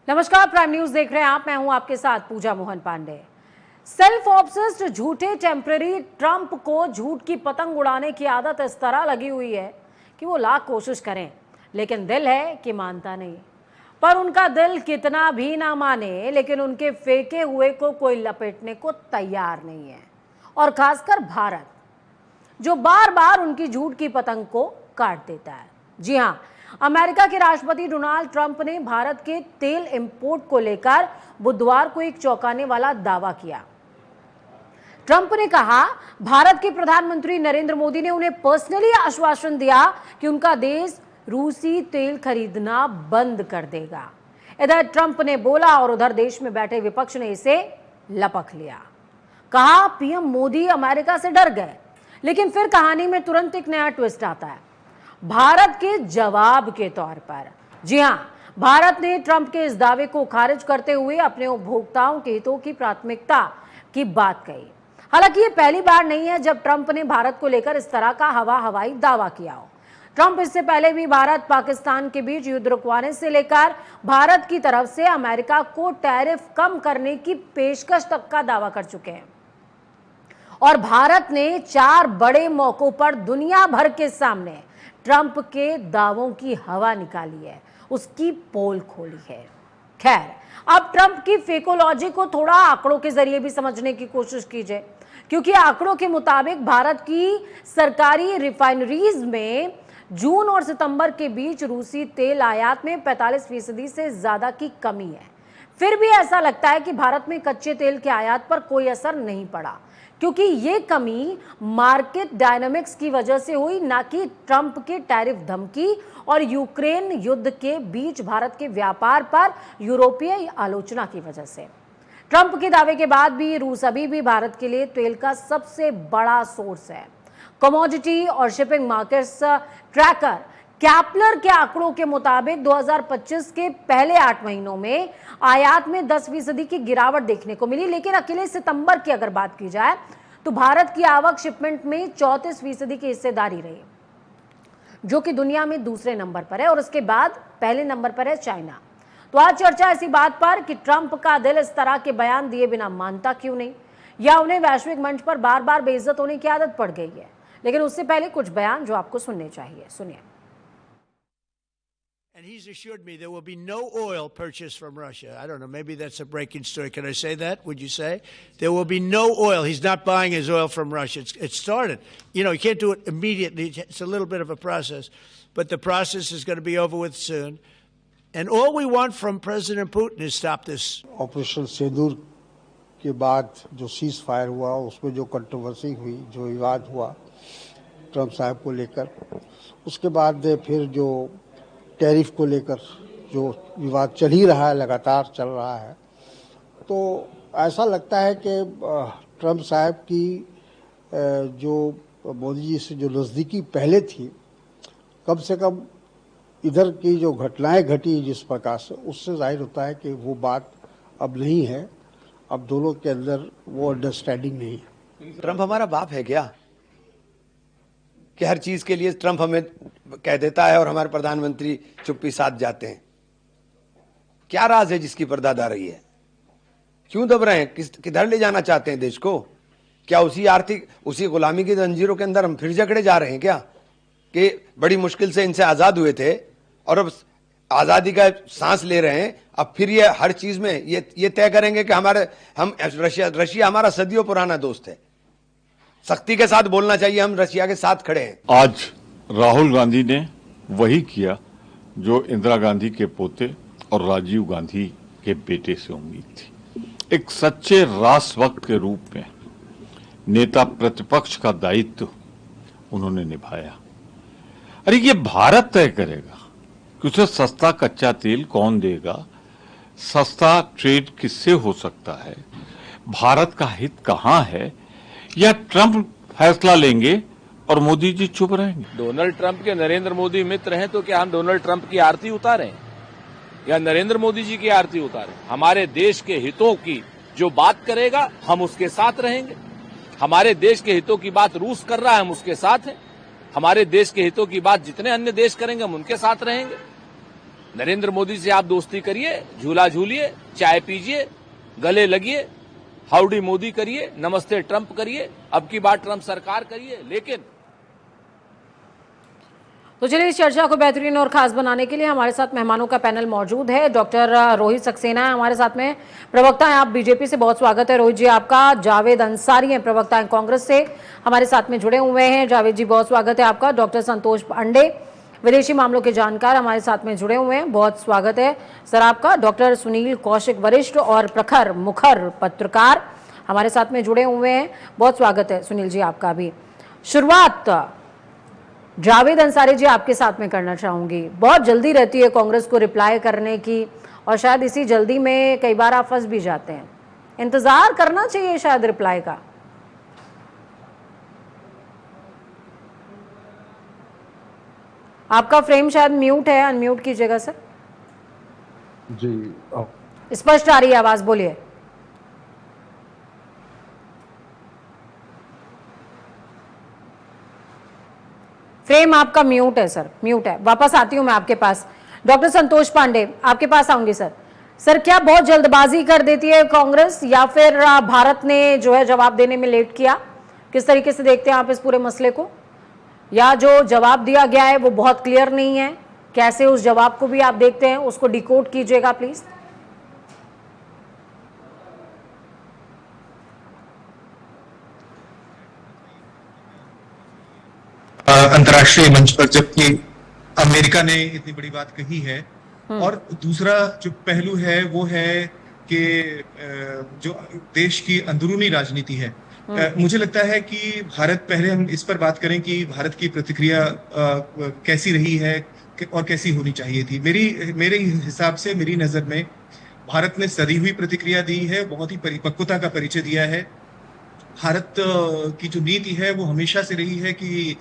नमस्कार, prime news देख रहे हैं आप। मैं हूं आपके साथ पूजा मोहन पांडे। सेल्फ ऑब्सेस्ड झूठे टेम्पररी ट्रंप को झूठ की पतंग उड़ाने की आदत इस तरह लगी हुई है कि वो लाख कोशिश करें, लेकिन दिल है कि मानता नहीं। पर उनका दिल कितना भी ना माने, लेकिन उनके फेंके हुए को कोई लपेटने को तैयार नहीं है। और खासकर भारत, जो बार बार उनकी झूठ की पतंग को काट देता है। जी हां, अमेरिका के राष्ट्रपति डोनाल्ड ट्रंप ने भारत के तेल इंपोर्ट को लेकर बुधवार को एक चौंकाने वाला दावा किया। ट्रंप ने कहा, भारत के प्रधानमंत्री नरेंद्र मोदी ने उन्हें पर्सनली आश्वासन दिया कि उनका देश रूसी तेल खरीदना बंद कर देगा। इधर ट्रंप ने बोला और उधर देश में बैठे विपक्ष ने इसे लपक लिया। कहा, पीएम मोदी अमेरिका से डर गए। लेकिन फिर कहानी में तुरंत एक नया ट्विस्ट आता है, भारत के जवाब के तौर पर। जी हां, भारत ने ट्रंप के इस दावे को खारिज करते हुए अपने उपभोक्ताओं के हितों की प्राथमिकता की बात कही। हालांकि ये पहली बार नहीं है जब ट्रंप ने भारत को लेकर इस तरह का हवाई दावा किया हो। ट्रंप इससे पहले भी भारत पाकिस्तान के बीच युद्ध रुकवाने से लेकर भारत की तरफ से अमेरिका को टैरिफ कम करने की पेशकश तक का दावा कर चुके हैं। और भारत ने 4 बड़े मौकों पर दुनिया भर के सामने ट्रंप के दावों की हवा निकाली है, उसकी पोल खोली है। खैर, अब ट्रंप की फेकोलॉजी को थोड़ा आंकड़ों के जरिए भी समझने की कोशिश कीजिए, क्योंकि आंकड़ों के मुताबिक भारत की सरकारी रिफाइनरीज में जून और सितंबर के बीच रूसी तेल आयात में 45% से ज्यादा की कमी है। फिर भी ऐसा लगता है कि भारत में कच्चे तेल के आयात पर कोई असर नहीं पड़ा, क्योंकि ये कमी मार्केट डायनामिक्स की वजह से हुई, ना कि ट्रंप के टैरिफ धमकी और यूक्रेन युद्ध के बीच भारत के व्यापार पर यूरोपीय आलोचना की वजह से। ट्रंप के दावे के बाद भी रूस अभी भी भारत के लिए तेल का सबसे बड़ा सोर्स है। कमोडिटी और शिपिंग मार्केट्स ट्रैकर कैपलर के आंकड़ों के मुताबिक 2025 के पहले 8 महीनों में आयात में 10% की गिरावट देखने को मिली, लेकिन अकेले सितंबर की अगर बात की जाए तो भारत की आवक शिपमेंट में 34% की हिस्सेदारी रही, जो कि दुनिया में दूसरे नंबर पर है। और उसके बाद पहले नंबर पर है चाइना। तो आज चर्चा ऐसी बात पर कि ट्रंप का दिल इस तरह के बयान दिए बिना मानता क्यों नहीं, या उन्हें वैश्विक मंच पर बार बार बेइज्जत होने की आदत पड़ गई है। लेकिन उससे पहले कुछ बयान जो आपको सुनने चाहिए, सुनिए। And he's assured me there will be no oil purchased from Russia. I don't know, maybe that's a breaking story. Can I say that? Would you say? There will be no oil. He's not buying his oil from Russia. It started. You know, you can't do it immediately. It's a little bit of a process. But the process is going to be over with soon. And all we want from President Putin is stop this. Operation Sindoor के बाद जो cease fire हुआ, उसमें जो controversy हुई, जो विवाद हुआ ट्रंप साहब को लेकर, उसके बाद फिर जो टैरिफ को लेकर जो विवाद चल ही रहा है, लगातार चल रहा है, तो ऐसा लगता है कि ट्रंप साहब की जो मोदी जी से जो नज़दीकी पहले थी, कम से कम इधर की जो घटनाएं घटी जिस प्रकार से, उससे जाहिर होता है कि वो बात अब नहीं है। अब दोनों के अंदर वो अंडरस्टैंडिंग नहीं है। ट्रंप हमारा बाप है क्या कि हर चीज के लिए ट्रंप हमें कह देता है और हमारे प्रधानमंत्री चुप्पी साध जाते हैं? क्या राज है जिसकी पर्दा रही है? क्यों दब रहे हैं? किधर ले जाना चाहते हैं देश को? क्या उसी गुलामी की जंजीरों के अंदर हम फिर जकड़े जा रहे हैं क्या? कि बड़ी मुश्किल से इनसे आजाद हुए थे और अब आजादी का सांस ले रहे हैं, अब फिर ये हर चीज में ये तय करेंगे कि रशिया हमारा सदियों पुराना दोस्त है। सख्ती के साथ बोलना चाहिए, हम रशिया के साथ खड़े हैं। आज राहुल गांधी ने वही किया जो इंदिरा गांधी के पोते और राजीव गांधी के बेटे से उम्मीद थी। एक सच्चे राष्ट्रभक्त के रूप में नेता प्रतिपक्ष का दायित्व उन्होंने निभाया। अरे ये भारत तय करेगा कि उसे सस्ता कच्चा तेल कौन देगा, सस्ता ट्रेड किससे हो सकता है, भारत का हित कहां है, या ट्रंप फैसला लेंगे और मोदी जी चुप रहेंगे? डोनाल्ड ट्रंप के नरेंद्र मोदी मित्र हैं, तो क्या हम डोनाल्ड ट्रंप की आरती उतारें या नरेंद्र मोदी जी की आरती उतारें? हमारे देश के हितों की जो बात करेगा हम उसके साथ रहेंगे। हमारे देश के हितों की बात रूस कर रहा है, हम उसके साथ हैं। हमारे देश के हितों की बात जितने अन्य देश करेंगे हम उनके साथ रहेंगे। नरेंद्र मोदी से आप दोस्ती करिए, झूला झूलिए, चाय पीजिए, गले लगिए, हाउडी मोदी करिए, नमस्ते ट्रंप करिए, अब की बार ट्रंप सरकार करिए। लेकिन तो चलिए इस चर्चा को बेहतरीन और खास बनाने के लिए हमारे साथ मेहमानों का पैनल मौजूद है। डॉक्टर रोहित सक्सेना है हमारे साथ में, प्रवक्ता हैं आप बीजेपी से, बहुत स्वागत है रोहित जी आपका। जावेद अंसारी हैं, प्रवक्ता हैं कांग्रेस से, हमारे साथ में जुड़े हुए हैं। जावेद जी बहुत स्वागत है आपका। डॉक्टर संतोष पांडे, विदेशी मामलों के जानकार, हमारे साथ में जुड़े हुए हैं, बहुत स्वागत है सर आपका। डॉक्टर सुनील कौशिक, वरिष्ठ और प्रखर मुखर पत्रकार, हमारे साथ में जुड़े हुए हैं, बहुत स्वागत है सुनील जी आपका भी। शुरुआत जावेद अंसारी जी आपके साथ में करना चाहूंगी। बहुत जल्दी रहती है कांग्रेस को रिप्लाई करने की, और शायद इसी जल्दी में कई बार आप फंस भी जाते हैं। इंतजार करना चाहिए शायद रिप्लाई का। आपका फ्रेम शायद म्यूट है, अनम्यूट कीजिएगा सर। जी स्पष्ट आ रही है आवाज, बोलिए। फ्रेम आपका म्यूट है सर, म्यूट है। वापस आती हूं मैं आपके पास। डॉक्टर संतोष पांडे आपके पास आऊंगी सर। सर क्या बहुत जल्दबाजी कर देती है कांग्रेस, या फिर भारत ने जो है जवाब देने में लेट किया? किस तरीके से देखते हैं आप इस पूरे मसले को? या जो जवाब दिया गया है वो बहुत क्लियर नहीं है? कैसे उस जवाब को भी आप देखते हैं, उसको डिकोड कीजिएगा प्लीज। अंतर्राष्ट्रीय मंच पर जबकि अमेरिका ने इतनी बड़ी बात कही है, और दूसरा जो पहलू है वो है कि जो देश की अंदरूनी राजनीति है, मुझे लगता है कि भारत, पहले हम इस पर बात करें कि भारत की प्रतिक्रिया कैसी रही है और कैसी होनी चाहिए थी। मेरे हिसाब से, मेरी नजर में भारत ने सदी हुई प्रतिक्रिया दी है, बहुत ही परिपक्वता का परिचय दिया है। भारत की जो नीति है वो हमेशा से रही है कि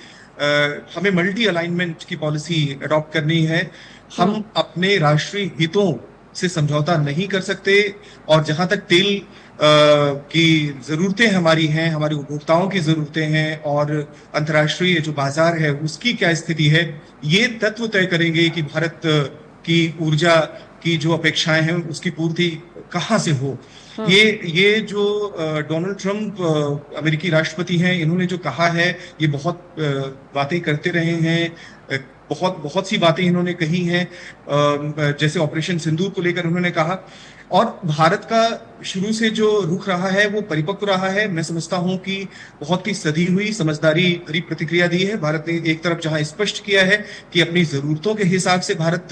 हमें मल्टी अलाइनमेंट की पॉलिसी अडॉप्ट करनी है। हम अपने राष्ट्रीय हितों से समझौता नहीं कर सकते, और जहां तक तेल की जरूरतें हमारी हैं, हमारे उपभोक्ताओं की जरूरतें हैं, और अंतर्राष्ट्रीय जो बाजार है उसकी क्या स्थिति है, ये तत्व तय करेंगे कि भारत की ऊर्जा की जो अपेक्षाएं हैं उसकी पूर्ति कहाँ से हो। ये जो डोनाल्ड ट्रंप अमेरिकी राष्ट्रपति हैं, इन्होंने जो कहा है, ये बहुत बातें करते रहे हैं, बहुत सी बातें इन्होंने कही हैं, जैसे ऑपरेशन सिंदूर को लेकर उन्होंने कहा। और भारत का शुरू से जो रुख रहा है वो परिपक्व रहा है। मैं समझता हूं कि बहुत ही सधी हुई, समझदारी भरी प्रतिक्रिया दी है। भारत ने एक तरफ जहां स्पष्ट किया है कि अपनी जरूरतों के हिसाब से भारत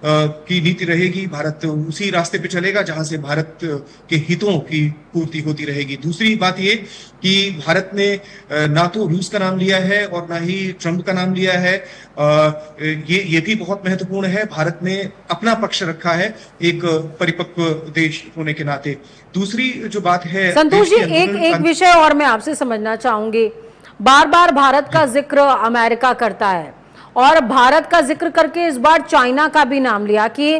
की नीति रहेगी, भारत उसी रास्ते पे चलेगा जहां से भारत के हितों की पूर्ति होती रहेगी। दूसरी बात ये कि भारत ने ना तो रूस का नाम लिया है और ना ही ट्रंप का नाम लिया है। ये भी बहुत महत्वपूर्ण है। भारत ने अपना पक्ष रखा है एक परिपक्व देश होने के नाते। दूसरी जो बात है, संतोष जी, एक विषय और मैं आपसे समझना चाहूंगी। बार बार भारत का जिक्र अमेरिका करता है, और भारत का जिक्र करके इस बार चाइना का भी नाम लिया कि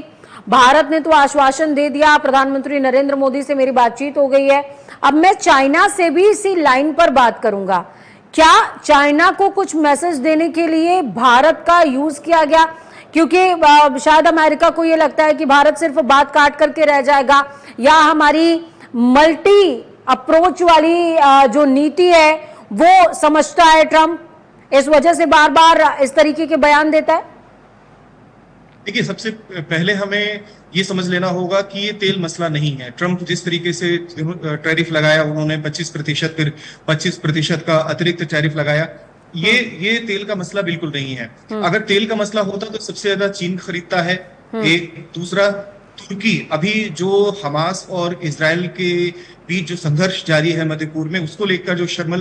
भारत ने तो आश्वासन दे दिया, प्रधानमंत्री नरेंद्र मोदी से मेरी बातचीत हो गई है, अब मैं चाइना से भी इसी लाइन पर बात करूंगा। क्या चाइना को कुछ मैसेज देने के लिए भारत का यूज किया गया? क्योंकि शायद अमेरिका को ये लगता है कि भारत सिर्फ बात काट करके रह जाएगा, या हमारी मल्टी अप्रोच वाली जो नीति है वो समझता है ट्रंप, इस वजह से बार बार इस तरीके के बयान देता है। देखिए, सबसे पहले हमें ये समझ लेना होगा कि ये तेल मसला नहीं है। ट्रंप जिस तरीके से टैरिफ लगाया, उन्होंने 25%, फिर 25% का अतिरिक्त टैरिफ लगाया, ये तेल का मसला बिल्कुल नहीं है। अगर तेल का मसला होता तो सबसे ज्यादा चीन खरीदता है। एक दूसरा, तुर्की, अभी जो हमास और इजराइल के बीच जो संघर्ष जारी है मध्य पूर्व में, उसको लेकर जो शर्म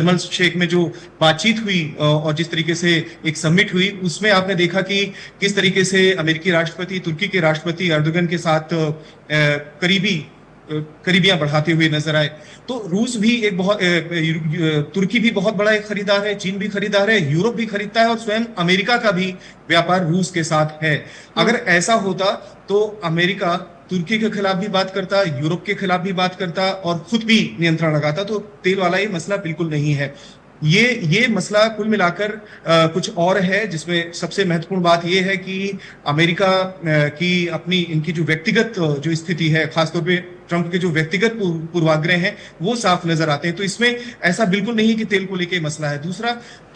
अल शेख में जो बातचीत हुई और जिस तरीके से एक समिट हुई, उसमें आपने देखा कि किस तरीके से अमेरिकी राष्ट्रपति तुर्की के राष्ट्रपति एर्दोगन के साथ करीबियां बढ़ाते हुए नजर आए। तो रूस भी एक बहुत, तुर्की भी बहुत बड़ा एक खरीदार है, चीन भी खरीदार है, यूरोप भी खरीदता है, और स्वयं अमेरिका का भी व्यापार रूस के साथ है। अगर ऐसा होता तो अमेरिका तुर्की के खिलाफ भी बात करता, यूरोप के खिलाफ भी बात करता, और खुद भी नियंत्रण लगाता। तो तेल वाला ये मसला बिल्कुल नहीं है। ये मसला कुल मिलाकर कुछ और है, जिसमें सबसे महत्वपूर्ण बात यह है कि अमेरिका की अपनी इनकी जो व्यक्तिगत जो स्थिति है, खासतौर पे ट्रंप के जो व्यक्तिगत पूर्वाग्रह हैं वो साफ नजर आते हैं। तो इसमें ऐसा बिल्कुल नहीं है कि तेल को लेके मसला है। दूसरा,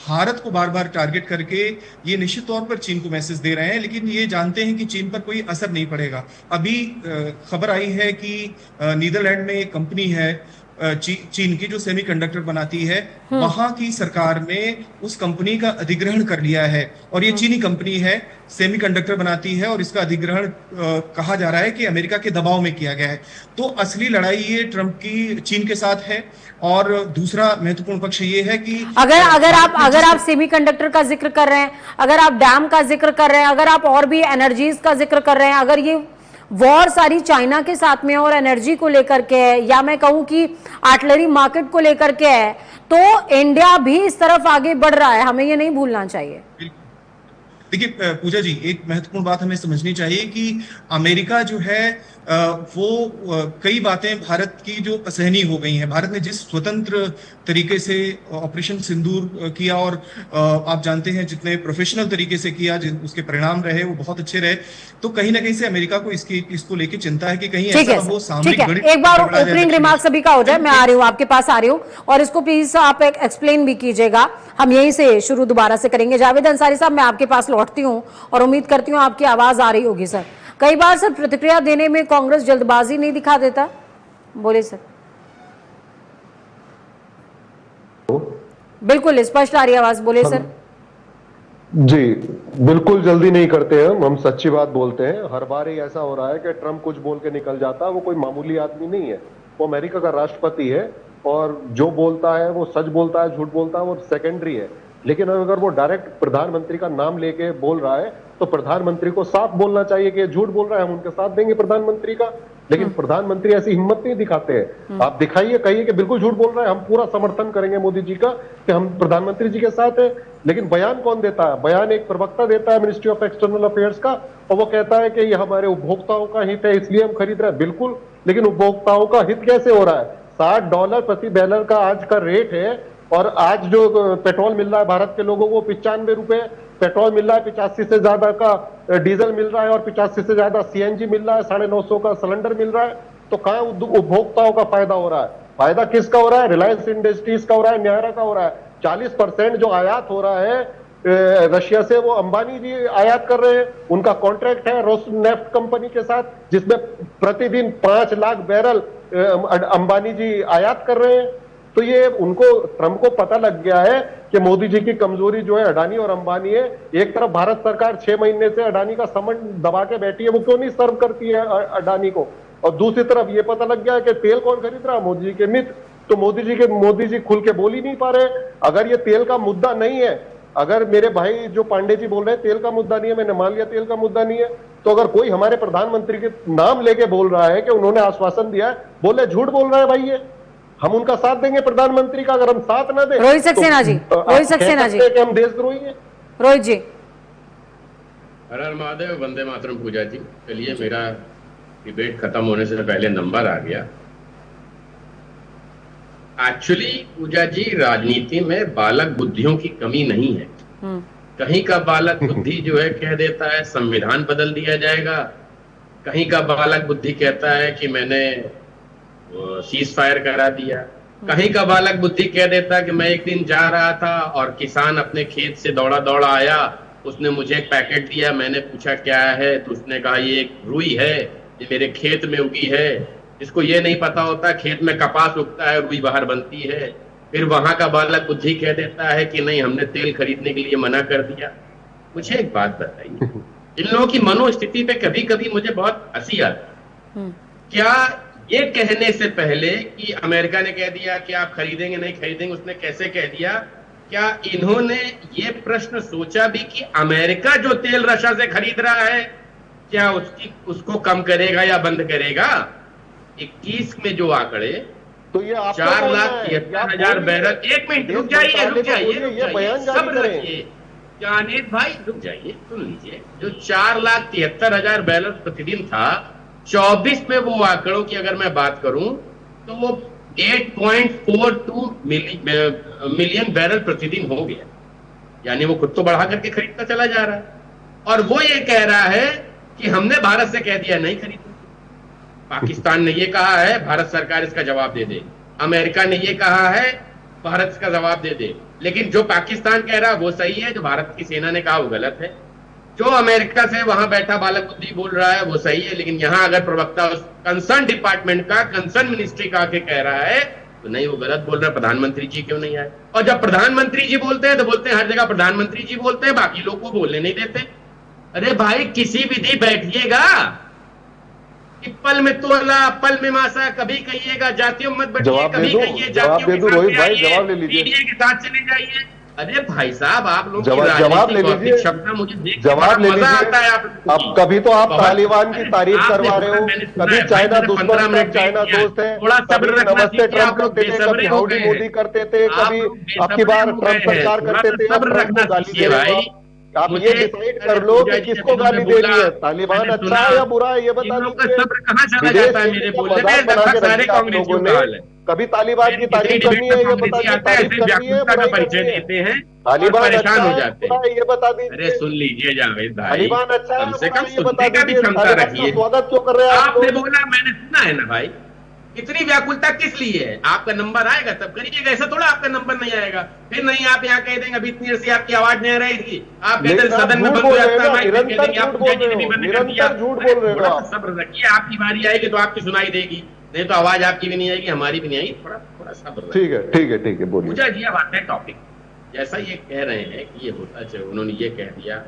भारत को बार बार टारगेट करके ये निश्चित तौर पर चीन को मैसेज दे रहे हैं, लेकिन ये जानते हैं कि चीन पर कोई असर नहीं पड़ेगा। अभी खबर आई है कि नीदरलैंड में एक कंपनी है चीन की जो सेमीकंडक्टर बनाती है, वहां की सरकार ने उस कंपनी का अधिग्रहण कर लिया है, और ये चीनी कंपनी है, सेमीकंडक्टर बनाती है, और इसका अधिग्रहण कहा जा रहा है कि अमेरिका के दबाव में किया गया है। तो असली लड़ाई ये ट्रंप की चीन के साथ है। और दूसरा महत्वपूर्ण पक्ष ये है कि अगर आप सेमीकंडक्टर का जिक्र कर रहे हैं, अगर आप डैम का जिक्र कर रहे हैं, अगर आप और भी एनर्जीज का जिक्र कर रहे हैं, अगर ये वॉर सारी चाइना के साथ में और एनर्जी को लेकर के है, या मैं कहूं कि आर्टिलरी मार्केट को लेकर के है, तो इंडिया भी इस तरफ आगे बढ़ रहा है, हमें ये नहीं भूलना चाहिए। देखिए पूजा जी, एक महत्वपूर्ण बात हमें समझनी चाहिए कि अमेरिका जो है वो कई बातें भारत की जो असहनीय हो गई हैं। भारत ने जिस स्वतंत्र तरीके से ऑपरेशन सिंदूर किया, और आप जानते हैं जितने प्रोफेशनल तरीके से किया, उसके परिणाम रहे वो बहुत अच्छे रहे। तो कहीं ना कहीं से अमेरिका को इसको लेके चिंता है कि कहीं ऐसा हो सामरिक गणित। एक बार ओपनिंग रिमार्क सभी का हो जाए, मैं आ रही हूँ आपके पास, आ रही हूँ, और इसको प्लीज आप एक्सप्लेन भी कीजिएगा। हम यहीं से शुरू दोबारा से करेंगे। जावेद अंसारी साहब, मैं आपके पास लौटती हूँ और उम्मीद करती हूँ आपकी आवाज आ रही होगी। सर, कई बार सर प्रतिक्रिया देने में कांग्रेस जल्दबाजी नहीं दिखा देता, बोले सर। बिल्कुल स्पष्ट आ रही आवाज, बोले सर। जी बिल्कुल जल्दी नहीं करते हैं हम सच्ची बात बोलते हैं। हर बार ही ऐसा हो रहा है कि ट्रंप कुछ बोल के निकल जाता है। वो कोई मामूली आदमी नहीं है, वो अमेरिका का राष्ट्रपति है, और जो बोलता है वो सच बोलता है, झूठ बोलता है वो सेकेंडरी है। लेकिन अगर वो डायरेक्ट प्रधानमंत्री का नाम लेके बोल रहा है तो प्रधानमंत्री को साफ बोलना चाहिए कि झूठ बोल रहा है, हम उनके साथ देंगे प्रधानमंत्री का। लेकिन प्रधानमंत्री ऐसी हिम्मत नहीं दिखाते हैं। आप दिखाइए, कहिए कि बिल्कुल झूठ बोल रहा है, हम पूरा समर्थन करेंगे मोदी जी का कि हम प्रधानमंत्री जी के साथ है। लेकिन बयान कौन देता है? बयान एक प्रवक्ता देता है मिनिस्ट्री ऑफ एक्सटर्नल अफेयर्स का, और वो कहता है कि ये हमारे उपभोक्ताओं का हित है इसलिए हम खरीद रहे हैं। बिल्कुल, लेकिन उपभोक्ताओं का हित कैसे हो रहा है? $60 प्रति बैरल का आज का रेट है, और आज जो पेट्रोल मिल रहा है भारत के लोगों को 95 रुपए पेट्रोल मिल रहा है, 85 से ज्यादा का डीजल मिल रहा है, और 85 से ज्यादा सीएनजी मिल रहा है, 950 का सिलेंडर मिल रहा है। तो कहां उपभोक्ताओं का फायदा हो रहा है? फायदा किसका हो रहा है? रिलायंस इंडस्ट्रीज का हो रहा है, न्यारा का हो रहा है। 40% जो आयात हो रहा है रशिया से, वो अंबानी जी आयात कर रहे हैं। उनका कॉन्ट्रैक्ट है रोसनेफ्ट कंपनी के साथ, जिसमें प्रतिदिन 5 लाख बैरल अंबानी जी आयात कर रहे हैं। तो ये उनको, ट्रंप को पता लग गया है कि मोदी जी की कमजोरी जो है अडानी और अंबानी है। एक तरफ भारत सरकार 6 महीने से अडानी का समन दबा के बैठी है, वो क्यों नहीं सर्व करती है अडानी को? और दूसरी तरफ ये पता लग गया है कि तेल कौन खरीद रहा है? मोदी जी के मित्र। तो मोदी जी खुल के बोल ही नहीं पा रहे। अगर ये तेल का मुद्दा नहीं है, अगर मेरे भाई जो पांडे जी बोल रहे हैं तेल का मुद्दा नहीं है, मैंने मान लिया तेल का मुद्दा नहीं है, तो अगर कोई हमारे प्रधानमंत्री के नाम लेके बोल रहा है कि उन्होंने आश्वासन दिया है, बोले झूठ बोल रहा है भाई, ये हम उनका साथ देंगे प्रधानमंत्री का। अगर हम साथ ना दें, रोहित सक्सेना जी, रोहित सक्सेना जी, कि हम देशद्रोही हैं। रोहित जी। हर हर महादेव, वंदे मातरम। पूजा जी, चलिए, मेरा डिबेट खत्म होने से पहले नंबर आ गया। एक्चुअली पूजा जी, राजनीति में बालक बुद्धियों की कमी नहीं है। कहीं का बालक बुद्धि जो है कह देता है संविधान बदल दिया जाएगा, कहीं का बालक बुद्धि कहता है कि मैंने सीज फायर करा दिया, कहीं का बालक बुद्धि कह देता कि मैं एक दिन जा रहा था और किसान अपने खेत से दौड़ा दौड़ा आया, उसने मुझे एक पैकेट दिया, मैंने पूछा क्या है, तो उसने कहा ये एक रुई है, ये मेरे खेत में उगी है। जिसको ये नहीं पता होता खेत में कपास उगता है, रुई बाहर बनती है। फिर वहां का बालक बुद्धि कह देता है कि नहीं, हमने तेल खरीदने के लिए मना कर दिया। मुझे एक बात बताइए, इन लोगों की मनोस्थिति पे कभी कभी मुझे बहुत हंसी आती है। क्या ये कहने से पहले कि अमेरिका ने कह दिया कि आप खरीदेंगे नहीं खरीदेंगे, उसने कैसे कह दिया, क्या इन्होंने ये प्रश्न सोचा भी कि अमेरिका जो तेल रशिया से खरीद रहा है क्या उसको कम करेगा या बंद करेगा? 21 में जो आंकड़े तो ये 4,73,000 बैरल। एक मिनट रुक जाइए, सब्र रखिए जानेद भाई, रुक जाइए, सुन लीजिए। जो 4,73,000 बैरल प्रतिदिन था, 24 में वो आंकड़ों की अगर मैं बात करूं तो वो 8.42 मिलियन बैरल प्रतिदिन हो गया, यानी वो खुद तो बढ़ा करके खरीदता चला जा रहा है। और वो ये कह रहा है कि हमने भारत से कह दिया नहीं खरीदो। पाकिस्तान ने ये कहा है, भारत सरकार इसका जवाब दे दे। अमेरिका ने ये कहा है, भारत इसका जवाब दे दे। लेकिन जो पाकिस्तान कह रहा है वो सही है, जो भारत की सेना ने कहा वो गलत है। जो अमेरिका से वहां बैठा बालक बुद्धि बोल रहा है वो सही है, लेकिन यहां अगर प्रवक्ता कंसर्न डिपार्टमेंट का, कंसर्न मिनिस्ट्री का आके कह रहा है तो नहीं, वो गलत बोल रहा है। प्रधानमंत्री जी क्यों नहीं आए? और जब प्रधानमंत्री जी बोलते हैं तो बोलते हैं हर जगह प्रधानमंत्री जी बोलते हैं, बाकी लोग को बोलने नहीं देते। अरे भाई, किसी विधि बैठिएगा कि पल में तोला पल में मासा, कभी कहिएगा जातियों मत बैठिए, कभी कहिए जातियों के साथ आइए, मीडिया के साथ चले जाइए। अरे भाई साहब, आप लोग जवाब ले लीजिए, शब्द मुझे देख जवाब ले मजा आता है। लीजिए। अब कभी तो आप तालिबान की तारीफ करवा रहे हो, कभी चाइना दुश्मन है, चाइना दोस्त है, कभी नमस्ते ट्रंप करते थे, कभी हाउडी मोदी करते थे, कभी अब की बार ट्रंप सरकार करते थे, अब ट्रंप को गाली दे रहे हो। आप ये डिसाइड कर लो कि किसको गाली देनी है, तालिबान अच्छा है या बुरा है, ये बता दीजिए। कहाँ चला जाता है मेरे बोलने में? सारे कांग्रेसियों का हाल है। कभी तालिबान की तारीफ करनी है, ये बता दीजिए, तारीफ करनी है, बुराई परिचय करनी है। देते हैं, तालिबान परेशान हो अच्छा जाते है, हैं। ये बता दीजिए। अरे सुन लीजिए जावेद भाई, तालिबान अच्छा है, कम से कम ये बता सुनने का भी दीजिए। क्षमता तालिबान रखिए। का स्वागत क्यों कर रहे हैं आप आपने लोग? बोला, मैंने सुना है ना भाई, इतनी व्याकुलता किस लिए है? आपका नंबर आएगा तब करिएगा, ऐसा थोड़ा आपका नंबर नहीं आएगा। फिर नहीं आप यहाँ कह देंगे अभी इतनी देर से आपकी आवाज नहीं आ रही थी, आप कहते हैं सदन में बंद हो जाता है, निरंतर झूठ बोल रहे हो आप। सब्र रखिए, आपकी बारी आएगी तो आपकी सुनाई देगी, नहीं तो आवाज आपकी भी नहीं आएगी, हमारी भी नहीं आएगी। थोड़ा थोड़ा सब्र रखिए। ठीक है, ठीक है, ठीक है, बोलिए। पूजा जी, अब आते हैं टॉपिक। जैसा ये कह रहे हैं कि ये होता चाहिए, उन्होंने ये कह दिया,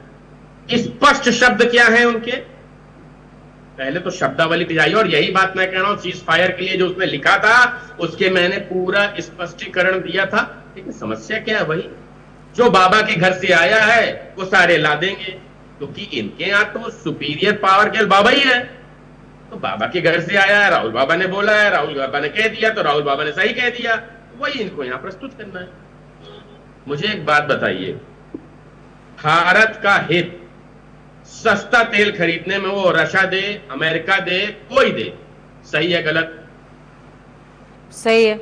स्पष्ट शब्द क्या है उनके? पहले तो शब्दावली की जाइए, और यही बात मैं कह रहा हूं, सीज फायर के लिए जो उसने लिखा था उसके मैंने पूरा स्पष्टीकरण दिया था। लेकिन समस्या क्या है? वही जो बाबा के घर से आया है वो सारे ला देंगे, क्योंकि इनके यहां तो सुपीरियर पावर केवल बाबा ही है। तो बाबा के घर से आया है, राहुल बाबा ने बोला है, राहुल बाबा ने कह दिया तो राहुल बाबा ने सही कह दिया, वही इनको यहां प्रस्तुत करना है। मुझे एक बात बताइए, भारत का हित सस्ता तेल खरीदने में, वो रशिया दे, अमेरिका दे, कोई दे, सही है गलत? सही है।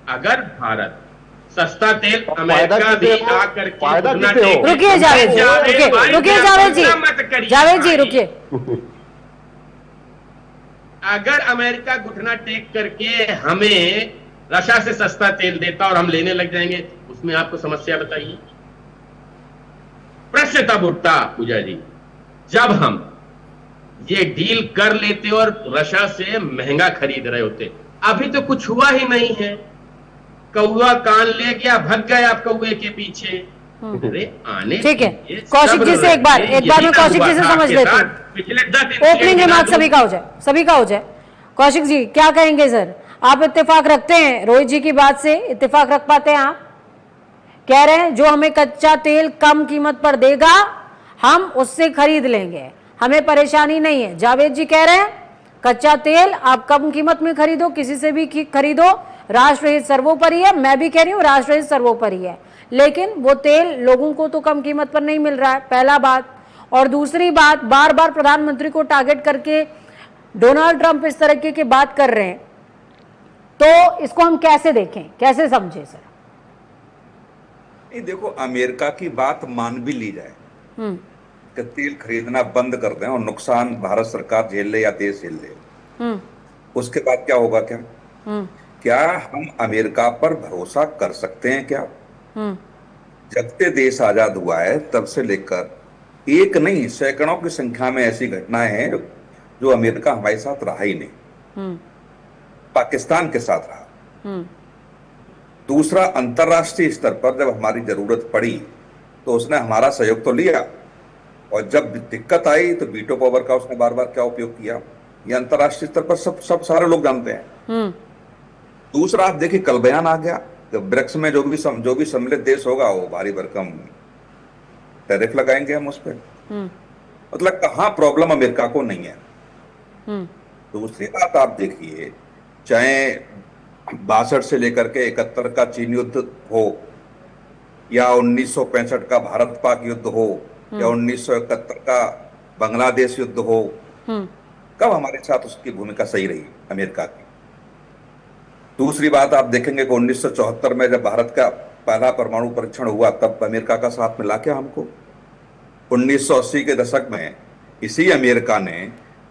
अगर भारत सस्ता तेल अमेरिका भी आकर रुकिए जावेद जी, रुकिए जावेद जी, जावेद जी रुकिए। अगर अमेरिका घुटना टेक करके हमें रशिया से सस्ता तेल देता और हम लेने लग जाएंगे, उसमें आपको समस्या बताइए। प्रश्न तब उठता पूजा जी, जब हम ये डील कर लेते और रशिया से महंगा खरीद रहे होते। अभी तो कुछ हुआ ही नहीं है, कौआ कान ले गया, भग गया आप कौए के पीछे। अरे आने ठीक है, कौशिक जी से एक बार मैं कौशिक जी से समझ लेता हूँ। पिछले 10 ओपनिंग रिमार्क सभी का हो जाए। कौशिक जी क्या कहेंगे सर? आप इत्तेफाक रखते हैं रोहित जी की बात से? इत्तेफाक रख पाते हैं आप? कह रहे हैं जो हमें कच्चा तेल कम कीमत पर देगा हम उससे खरीद लेंगे, हमें परेशानी नहीं है। जावेद जी कह रहे हैं कच्चा तेल आप कम कीमत में खरीदो, किसी से भी खरीदो, राष्ट्रहित सर्वोपरि है। मैं भी कह रही हूँ राष्ट्रहित सर्वोपरि है, लेकिन वो तेल लोगों को तो कम कीमत पर नहीं मिल रहा है, पहला बात। और दूसरी बात, बार बार प्रधानमंत्री को टारगेट करके डोनाल्ड ट्रंप इस तरह की बात कर रहे हैं, तो इसको हम कैसे देखें, कैसे समझे सर? देखो, अमेरिका की बात मान भी ली जाए कि तेल खरीदना बंद कर दें और नुकसान भारत सरकार झेल ले या देश झेल ले, उसके बाद क्या होगा? क्या हम अमेरिका पर भरोसा कर सकते हैं? क्या जब से देश आजाद हुआ है तब से लेकर एक नहीं सैकड़ों की संख्या में ऐसी घटनाएं हैं जो अमेरिका हमारे साथ रहा ही नहीं, पाकिस्तान के साथ रहा। दूसरा, अंतरराष्ट्रीय स्तर पर जब हमारी जरूरत पड़ी तो उसने हमारा सहयोग तो लिया, और जब दिक्कत आई तो वीटो पावर का उसने बार बार क्या उपयोग किया, ये अंतरराष्ट्रीय स्तर पर सब सारे लोग जानते हैं। दूसरा, आप देखिए कल बयान आ गया, ब्रिक्स में जो भी सम्मिलित देश होगा वो भारी भरकम टैरिफ लगाएंगे हम उस पर। मतलब कहाँ प्रॉब्लम अमेरिका को नहीं है। दूसरी बात आप देखिए, चाहे 62 से लेकर के 71 का चीन युद्ध हो, या 1965 का भारत पाक युद्ध हो, या 1971 का बांग्लादेश युद्ध हो, कब हमारे साथ उसकी भूमिका सही रही अमेरिका की? दूसरी बात आप देखेंगे कि 1974 में जब भारत का पहला परमाणु परीक्षण हुआ तब अमेरिका का साथ मिला क्या हमको? 1980 के दशक में इसी अमेरिका ने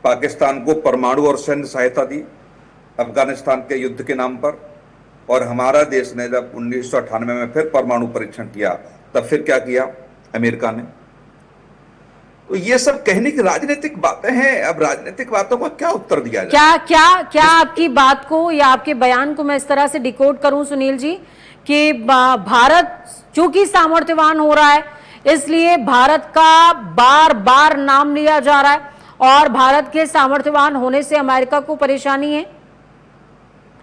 पाकिस्तान को परमाणु और सैन्य सहायता दी अफगानिस्तान के युद्ध के नाम पर, और हमारा देश ने जब 1998 में फिर परमाणु परीक्षण किया तब फिर क्या किया अमेरिका ने? तो ये सब कहने की राजनीतिक बातें हैं। अब राजनीतिक बातों का क्या उत्तर दिया जाए? क्या आपकी बात को या आपके बयान को मैं इस तरह से डिकोड करूं सुनील जी कि भारत चूंकि सामर्थ्यवान हो रहा है इसलिए भारत का बार बार नाम लिया जा रहा है और भारत के सामर्थ्यवान होने से अमेरिका को परेशानी है?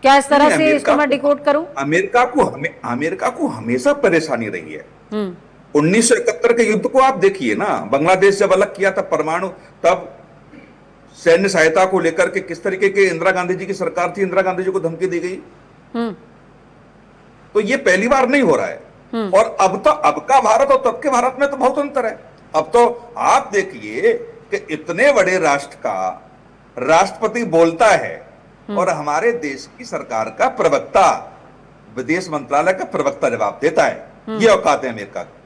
क्या इस तरह से इसको मैं डिकोड करूं? अमेरिका को हमेशा परेशानी रही है। 1971 के युद्ध को आप देखिए ना, बांग्लादेश जब अलग किया तब परमाणु, तब सैन्य सहायता को लेकर के किस तरीके के इंदिरा गांधी जी की सरकार थी, इंदिरा गांधी जी को धमकी दी गई। तो ये पहली बार नहीं हो रहा है। और अब का भारत और तब के भारत में तो बहुत अंतर है। अब तो आप देखिए कि इतने बड़े राष्ट्र का राष्ट्रपति बोलता है और हमारे देश की सरकार का प्रवक्ता, विदेश मंत्रालय का प्रवक्ता जवाब देता है। ये औकात है अमेरिका की।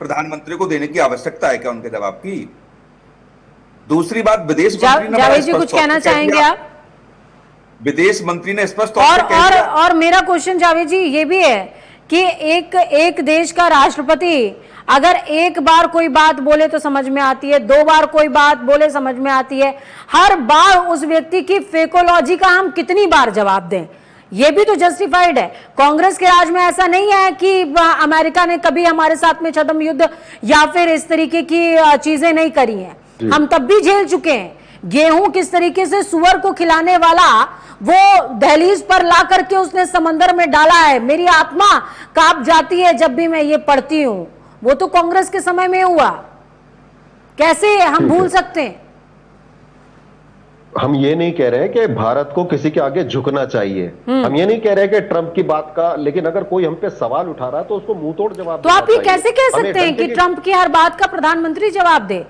प्रधानमंत्री को देने की आवश्यकता है क्या उनके जवाब की? दूसरी बात, विदेश मंत्री ने जावेद जी कुछ कहना चाहेंगे आप? विदेश मंत्री ने स्पष्ट और मेरा क्वेश्चन जावेद जी ये भी है कि एक देश का राष्ट्रपति अगर एक बार कोई बात बोले तो समझ में आती है, 2 बार कोई बात बोले समझ में आती है, हर बार उस व्यक्ति की फेकोलॉजी का हम कितनी बार जवाब दें? ये भी तो जस्टिफाइड है। कांग्रेस के राज में ऐसा नहीं है कि अमेरिका ने कभी हमारे साथ में छद्म युद्ध या फिर इस तरीके की चीजें नहीं करी हैं, हम तब भी झेल चुके हैं। गेहूं किस तरीके से सुअर को खिलाने वाला वो दहलीज पर ला करके उसने समंदर में डाला है, मेरी आत्मा कांप जाती है जब भी मैं ये पढ़ती हूं। वो तो कांग्रेस के समय में हुआ, कैसे हम भूल सकते हैं? हम ये नहीं कह रहे कि भारत को किसी के आगे झुकना चाहिए, हम ये नहीं कह रहे कि ट्रंप की बात का, लेकिन अगर कोई हम पे सवाल उठा रहा है तो उसको मुंह तोड़ जवाब तो आप ये कैसे कह सकते हैं कि ट्रंप की हर बात का प्रधानमंत्री जवाब दे?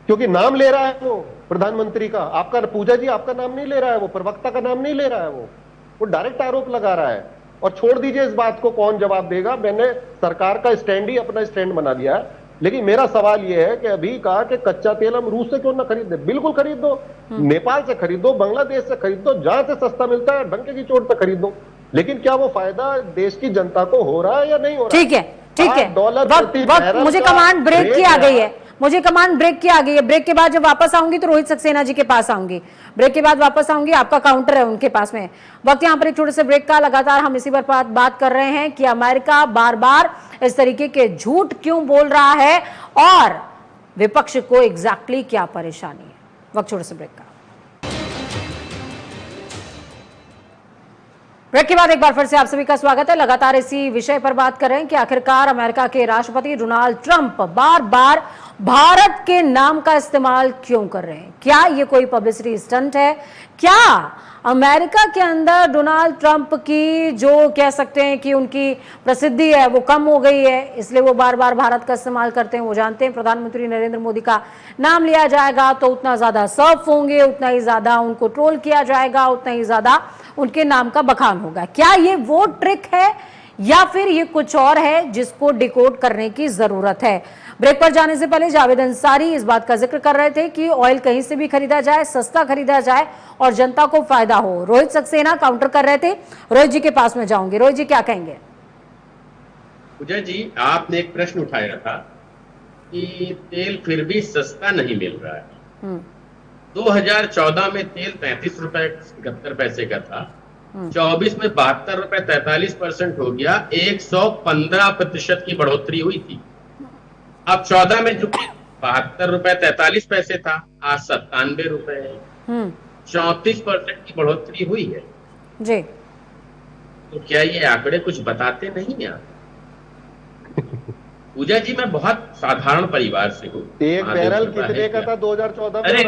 क्योंकि नाम ले रहा है वो प्रधानमंत्री का। आपका पूजा जी आपका नाम नहीं ले रहा है, वो प्रवक्ता का नाम नहीं ले रहा है, वो डायरेक्ट आरोप लगा रहा है। और छोड़ दीजिए इस बात को कौन जवाब देगा, मैंने सरकार का स्टैंड ही अपना स्टैंड बना दिया है। लेकिन मेरा सवाल यह है कि अभी कहा कि कच्चा तेल हम रूस से क्यों ना खरीद दे? बिल्कुल खरीद दो, नेपाल से खरीदो, बांग्लादेश से खरीद दो, जहां से सस्ता मिलता है डंके की चोट पे खरीद दो। लेकिन क्या वो फायदा देश की जनता को हो रहा है या नहीं हो रहा? ठीक है, मुझे कमांड ब्रेक की आ गई है, ब्रेक के बाद जब वापस आऊंगी तो रोहित सक्सेना जी के पास आऊंगी, ब्रेक के बाद वापस आऊंगी, आपका काउंटर है उनके पास में। वक्त यहाँ पर एक छोटे से ब्रेक का, लगातार हम इसी पर बात कर रहे हैं कि अमेरिका बार बार इस तरीके के झूठ क्यों बोल रहा है और विपक्ष को एग्जैक्टली क्या परेशानी है। वक्त छोटे से ब्रेक का। ब्रेक के बाद एक बार फिर से आप सभी का स्वागत है। लगातार इसी विषय पर बात कर रहे हैं कि आखिरकार अमेरिका के राष्ट्रपति डोनाल्ड ट्रंप बार बार भारत के नाम का इस्तेमाल क्यों कर रहे हैं? क्या ये कोई पब्लिसिटी स्टंट है? क्या अमेरिका के अंदर डोनाल्ड ट्रंप की जो कह सकते हैं कि उनकी प्रसिद्धि है वो कम हो गई है, इसलिए वो बार बार भारत का इस्तेमाल करते हैं? वो जानते हैं प्रधानमंत्री नरेंद्र मोदी का नाम लिया जाएगा तो उतना ज्यादा सर्फ होंगे, उतना ही ज्यादा उनको ट्रोल किया जाएगा, उतना ही ज्यादा उनके नाम का बखान होगा। क्या ये वो ट्रिक है या फिर ये कुछ और है जिसको डिकोड करने की जरूरत है? ब्रेक पर जाने से पहले जावेद अंसारी इस बात का जिक्र कर रहे थे कि ऑयल कहीं से भी खरीदा जाए, सस्ता खरीदा जाए और जनता को फायदा हो। रोहित सक्सेना काउंटर कर रहे थे, रोहित जी के पास में जाऊंगे। रोहित जी क्या कहेंगे? पूजा जी, आपने एक प्रश्न उठाया था कि तेल फिर भी सस्ता नहीं मिल रहा है। 2014 में तेल 33 रुपए 71 पैसे का था, 24 में 72 रुपए 43% हो गया, 115% की बढ़ोतरी हुई थी। अब 14 में जो 72 रुपए 43 पैसे था, आज 97 रुपए है, 34% की बढ़ोतरी हुई है जी। तो क्या ये आंकड़े कुछ बताते नहीं आप? पूजा जी, मैं बहुत साधारण परिवार से हूँ। एक बैरल कितने का था 2014 में? अरे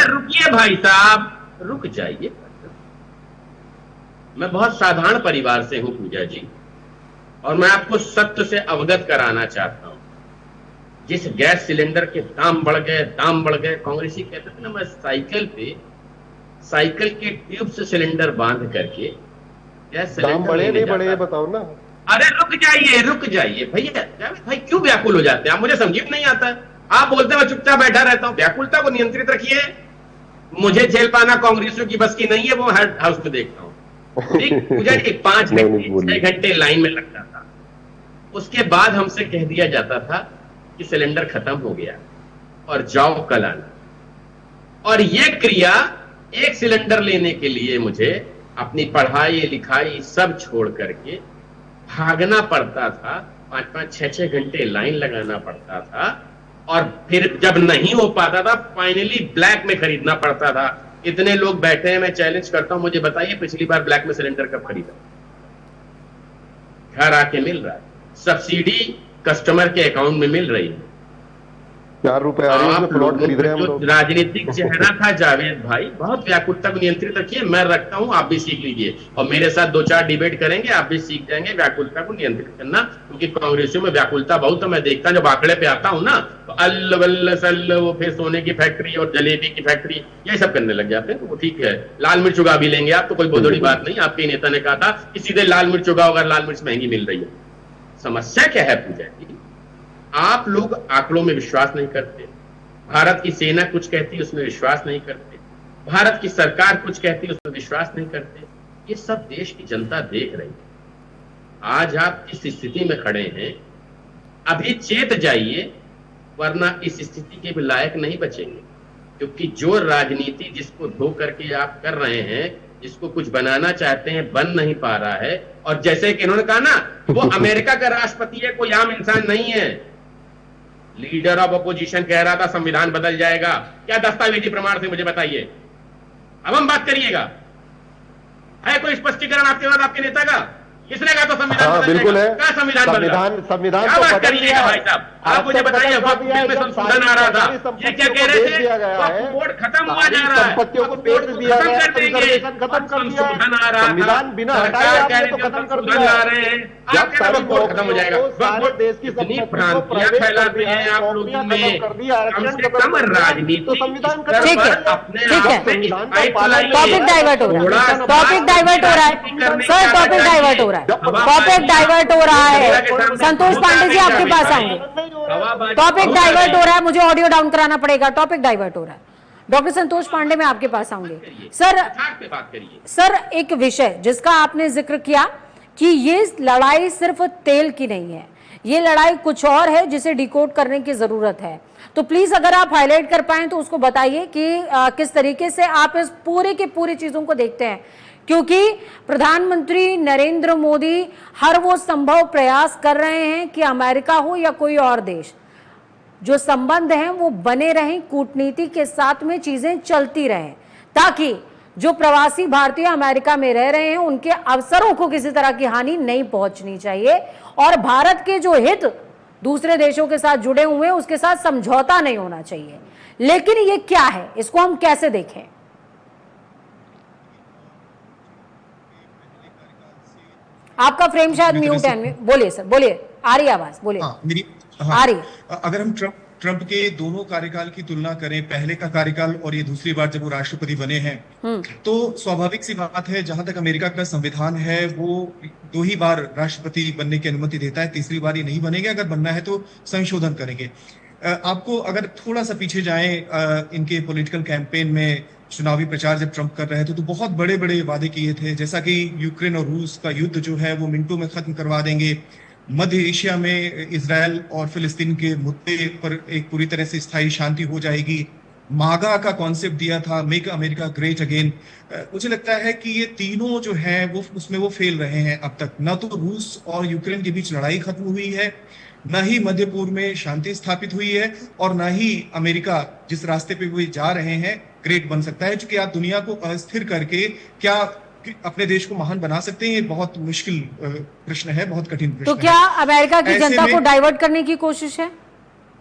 रुकिए भाई साहब, रुक जाइए। मैं बहुत साधारण परिवार से हूँ पूजा जी, और मैं आपको सत्य से अवगत कराना चाहता हूँ। जिस गैस सिलेंडर के दाम बढ़ गए, कांग्रेसी कहते थे ना, मैं साइकिल पे साइकिल की ट्यूब से सिलेंडर बांध करके गैस दाम सिलेंडर बढ़े लेने नहीं बढ़े जाता ये था। बताओ ना। अरे रुक जाइए भैया, जावेद भाई क्यों व्याकुल हो जाते हैं आप? मुझे समझ में नहीं आता है। आप बोलते हैं मैं चुपचाप बैठा रहता हूं। व्याकुलता को नियंत्रित रखिए। मुझे झेल पाना कांग्रेसियों की बस की नहीं है, वो हर हाउस में देखता हूं। ठीक, पूजा जी 5 घंटे 6 घंटे लाइन में लगता था। उसके बाद हमसे कह दिया जाता था कि सिलेंडर खत्म हो गया और जाओ कल आना। और यह क्रिया, एक सिलेंडर लेने के लिए मुझे अपनी पढ़ाई लिखाई सब छोड़ करके भागना पड़ता था। 5-5 6-6 घंटे लाइन लगाना पड़ता था और फिर जब नहीं हो पाता था फाइनली ब्लैक में खरीदना पड़ता था। इतने लोग बैठे हैं, मैं चैलेंज करता हूं, मुझे बताइए पिछली बार ब्लैक में सिलेंडर कब खरीदा? घर आके मिल रहा है, सब्सिडी कस्टमर के अकाउंट में मिल रही है। 4 रुपए आ रही है, आप प्लॉट खरीद रहे हैं हम जो लोग। राजनीतिक चेहरा था जावेद भाई, बहुत व्याकुलता को नियंत्रित रखिए। मैं रखता हूं, आप भी सीख लीजिए और मेरे साथ 2-4 डिबेट करेंगे, आप भी सीख जाएंगे व्याकुलता को नियंत्रित करना। क्योंकि कांग्रेसियों में व्याकुलता बहुत है। मैं देखता जब आंकड़े पे आता हूं ना तो अल्ल वल्ल सल्ल, वो फिर सोने की फैक्ट्री और जलेबी की फैक्ट्री ये सब करने लग जाते हैं। तो वो ठीक है, लाल मिर्च उगा भी लेंगे आप, तो कोई बहुत बड़ी बात नहीं। आपके नेता ने कहा था कि सीधे लाल मिर्च उगाओ अगर लाल मिर्च महंगी मिल रही है। समस्या क्या है पूजा जी? आप लोग आंकड़ों में विश्वास नहीं करते। भारत की सेना कुछ कहती है उसमें विश्वास नहीं करते। भारत की सरकार कुछ कहती है उसमें विश्वास नहीं करते। ये सब देश की जनता देख रही है। आज आप इस स्थिति में खड़े हैं, अभी चेत जाइए वरना इस स्थिति के भी लायक नहीं बचेंगे। क्योंकि जो राजनीति जिसको धो करके आप कर रहे हैं, जिसको कुछ बनाना चाहते हैं, बन नहीं पा रहा है। और जैसे कि इन्होंने कहा ना, वो अमेरिका का राष्ट्रपति है, कोई आम इंसान नहीं है। लीडर ऑफ अपोजिशन कह रहा था संविधान बदल जाएगा। क्या दस्तावेजी प्रमाण से मुझे बताइए। अब हम बात करिएगा, है कोई स्पष्टीकरण आपके बाद आपके नेता का? किसने कहा तो संविधान बदल बिल्कुल जाएगा? है। क्या संविधान संविधान क्या तो बात बदल करिएगा गया भाई साहब? आप मुझे बताइए, वक्फ बिल में संशोधन आ रहा था, ये क्या कह रहे थे? वक्फ बोर्ड खत्म हुआ जा रहा है, संपत्तियों को वक्फ बेच बोर्ड को दिया खत्म गया, कर देंगे। खत्म कर दिया, संशोधन आ रहा था, संविधान बिना हटाए सरकार आपने कह रही तो थी खत्म कर संशोधन दिया। ला रहे हैं। आप जब कह रहे सारे वक्फ बोर्ड खत्म हो जाएगा। सारे देश की इतनी संपत्ति को भ्रांतियां प्राइवेट कर फैलाते दिया, हैं आप लोगों नौकरियां में। खत्म कर दिया, कम आरक्षण से खत्म कम कर दिया, राजनीति तो संविधान स्तर ठीक है, पर अपने ठीक है। आप में संविधान इस्पात का पालन लाइए। टॉपिक डाइवर्ट हो रहा है, टॉपिक डाइवर्ट हो रहा है सर, टॉपिक डाइवर्ट हो रहा है, टॉपिक डाइवर्ट हो रहा है। संतोष पांडे जी आपके पास आएंगे। टॉपिक डाइवर्ट हो रहा है, मुझे ऑडियो डाउन कराना पड़ेगा। टॉपिक डाइवर्ट हो रहा है। डॉक्टर संतोष पांडे मैं आपके पास आऊंगी। सर एक विषय जिसका आपने जिक्र किया कि ये लड़ाई सिर्फ तेल की नहीं है, ये लड़ाई कुछ और है जिसे डिकोड करने की जरूरत है। तो प्लीज अगर आप हाईलाइट कर पाएं तो उसको बताइए कि किस तरीके से आप इस पूरे के पूरी चीजों को देखते हैं। क्योंकि प्रधानमंत्री नरेंद्र मोदी हर वो संभव प्रयास कर रहे हैं कि अमेरिका हो या कोई और देश, जो संबंध हैं वो बने रहें, कूटनीति के साथ में चीजें चलती रहें, ताकि जो प्रवासी भारतीय अमेरिका में रह रहे हैं उनके अवसरों को किसी तरह की हानि नहीं पहुंचनी चाहिए। और भारत के जो हित दूसरे देशों के साथ जुड़े हुए हैं उसके साथ समझौता नहीं होना चाहिए। लेकिन ये क्या है, इसको हम कैसे देखें? आपका फ्रेम शायद म्यूट है। बोलिए सर, बोलिए, आ रही आवाज, बोलिए। आ रही है। अगर हम ट्रंप के दोनों कार्यकाल की तुलना करें, पहले का कार्यकाल और ये दूसरी बार जब वो राष्ट्रपति बने हैं, तो स्वाभाविक सी बात है, जहां तक अमेरिका का संविधान है वो 2 ही बार राष्ट्रपति बनने की अनुमति देता है, तीसरी बार ये नहीं बनेंगे। अगर बनना है तो संशोधन करेंगे। आपको अगर थोड़ा सा पीछे जाएं, इनके पॉलिटिकल कैंपेन में चुनावी प्रचार जब ट्रंप कर रहे थे तो बहुत बड़े बड़े वादे किए थे, जैसा कि यूक्रेन और रूस का युद्ध जो है वो मिनटों में खत्म करवा देंगे, मध्य एशिया में इजराइल और फिलिस्तीन के मुद्दे पर एक पूरी तरह से स्थायी शांति हो जाएगी, मागा का कॉन्सेप्ट दिया था, मेक अमेरिका ग्रेट अगेन। मुझे लगता है कि ये तीनों जो है वो उसमें वो फेल रहे हैं अब तक। न तो रूस और यूक्रेन के बीच लड़ाई खत्म हुई है, न ही मध्य पूर्व में शांति स्थापित हुई है, और न ही अमेरिका जिस रास्ते पे वो जा रहे हैं ग्रेट बन सकता है। क्योंकि आप दुनिया को अस्थिर करके क्या अपने देश को महान बना सकते हैं, ये बहुत मुश्किल प्रश्न है, बहुत कठिन प्रश्न तो क्या अमेरिका की जनता को डाइवर्ट करने की कोशिश है?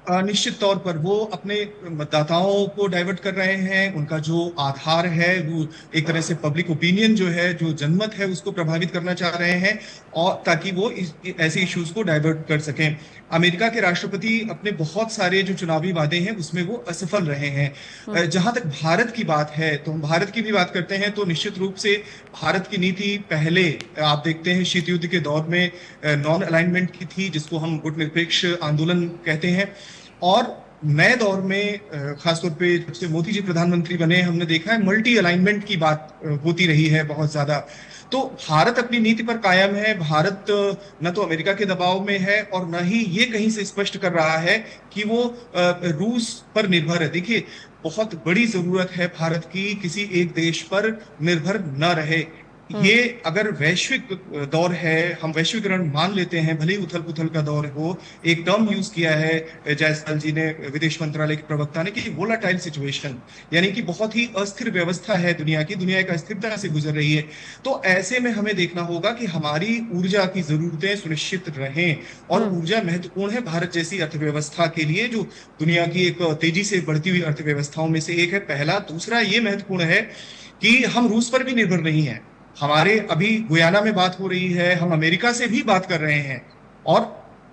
निश्चित तौर पर वो अपने मतदाताओं को डाइवर्ट कर रहे हैं, उनका जो आधार है वो एक तरह से पब्लिक ओपिनियन जो है, जो जनमत है, उसको प्रभावित करना चाह रहे हैं, और ताकि वो ऐसे इश्यूज को डाइवर्ट कर सकें। अमेरिका के राष्ट्रपति अपने बहुत सारे जो चुनावी वादे हैं उसमें वो असफल रहे हैं। जहां तक भारत की बात है, तो हम भारत की भी बात करते हैं, तो निश्चित रूप से भारत की नीति पहले आप देखते हैं शीत युद्ध के दौर में नॉन अलाइनमेंट की थी, जिसको हम गुटनिरपेक्ष आंदोलन कहते हैं, और नए दौर में खासतौर पे जब से मोदी जी प्रधानमंत्री बने, हमने देखा है मल्टी अलाइनमेंट की बात होती रही है बहुत ज्यादा। तो भारत अपनी नीति पर कायम है, भारत न तो अमेरिका के दबाव में है और न ही ये कहीं से स्पष्ट कर रहा है कि वो रूस पर निर्भर है। देखिए, बहुत बड़ी जरूरत है भारत की किसी एक देश पर निर्भर न रहे। ये अगर वैश्विक दौर है, हम वैश्वीकरण मान लेते हैं, भले ही उथल पुथल का दौर हो, एक टर्म यूज किया है जायसवाल जी ने, विदेश मंत्रालय के प्रवक्ता ने, कि वोलाटाइल सिचुएशन, यानी कि बहुत ही अस्थिर व्यवस्था है दुनिया की, दुनिया एक अस्थिरता से गुजर रही है। तो ऐसे में हमें देखना होगा कि हमारी ऊर्जा की जरूरतें सुनिश्चित रहें, और ऊर्जा महत्वपूर्ण है भारत जैसी अर्थव्यवस्था के लिए, जो दुनिया की एक तेजी से बढ़ती हुई अर्थव्यवस्थाओं में से एक है। पहला। दूसरा, ये महत्वपूर्ण है कि हम रूस पर भी निर्भर नहीं है। हमारे अभी गुयाना में बात हो रही है, हम अमेरिका से भी बात कर रहे हैं, और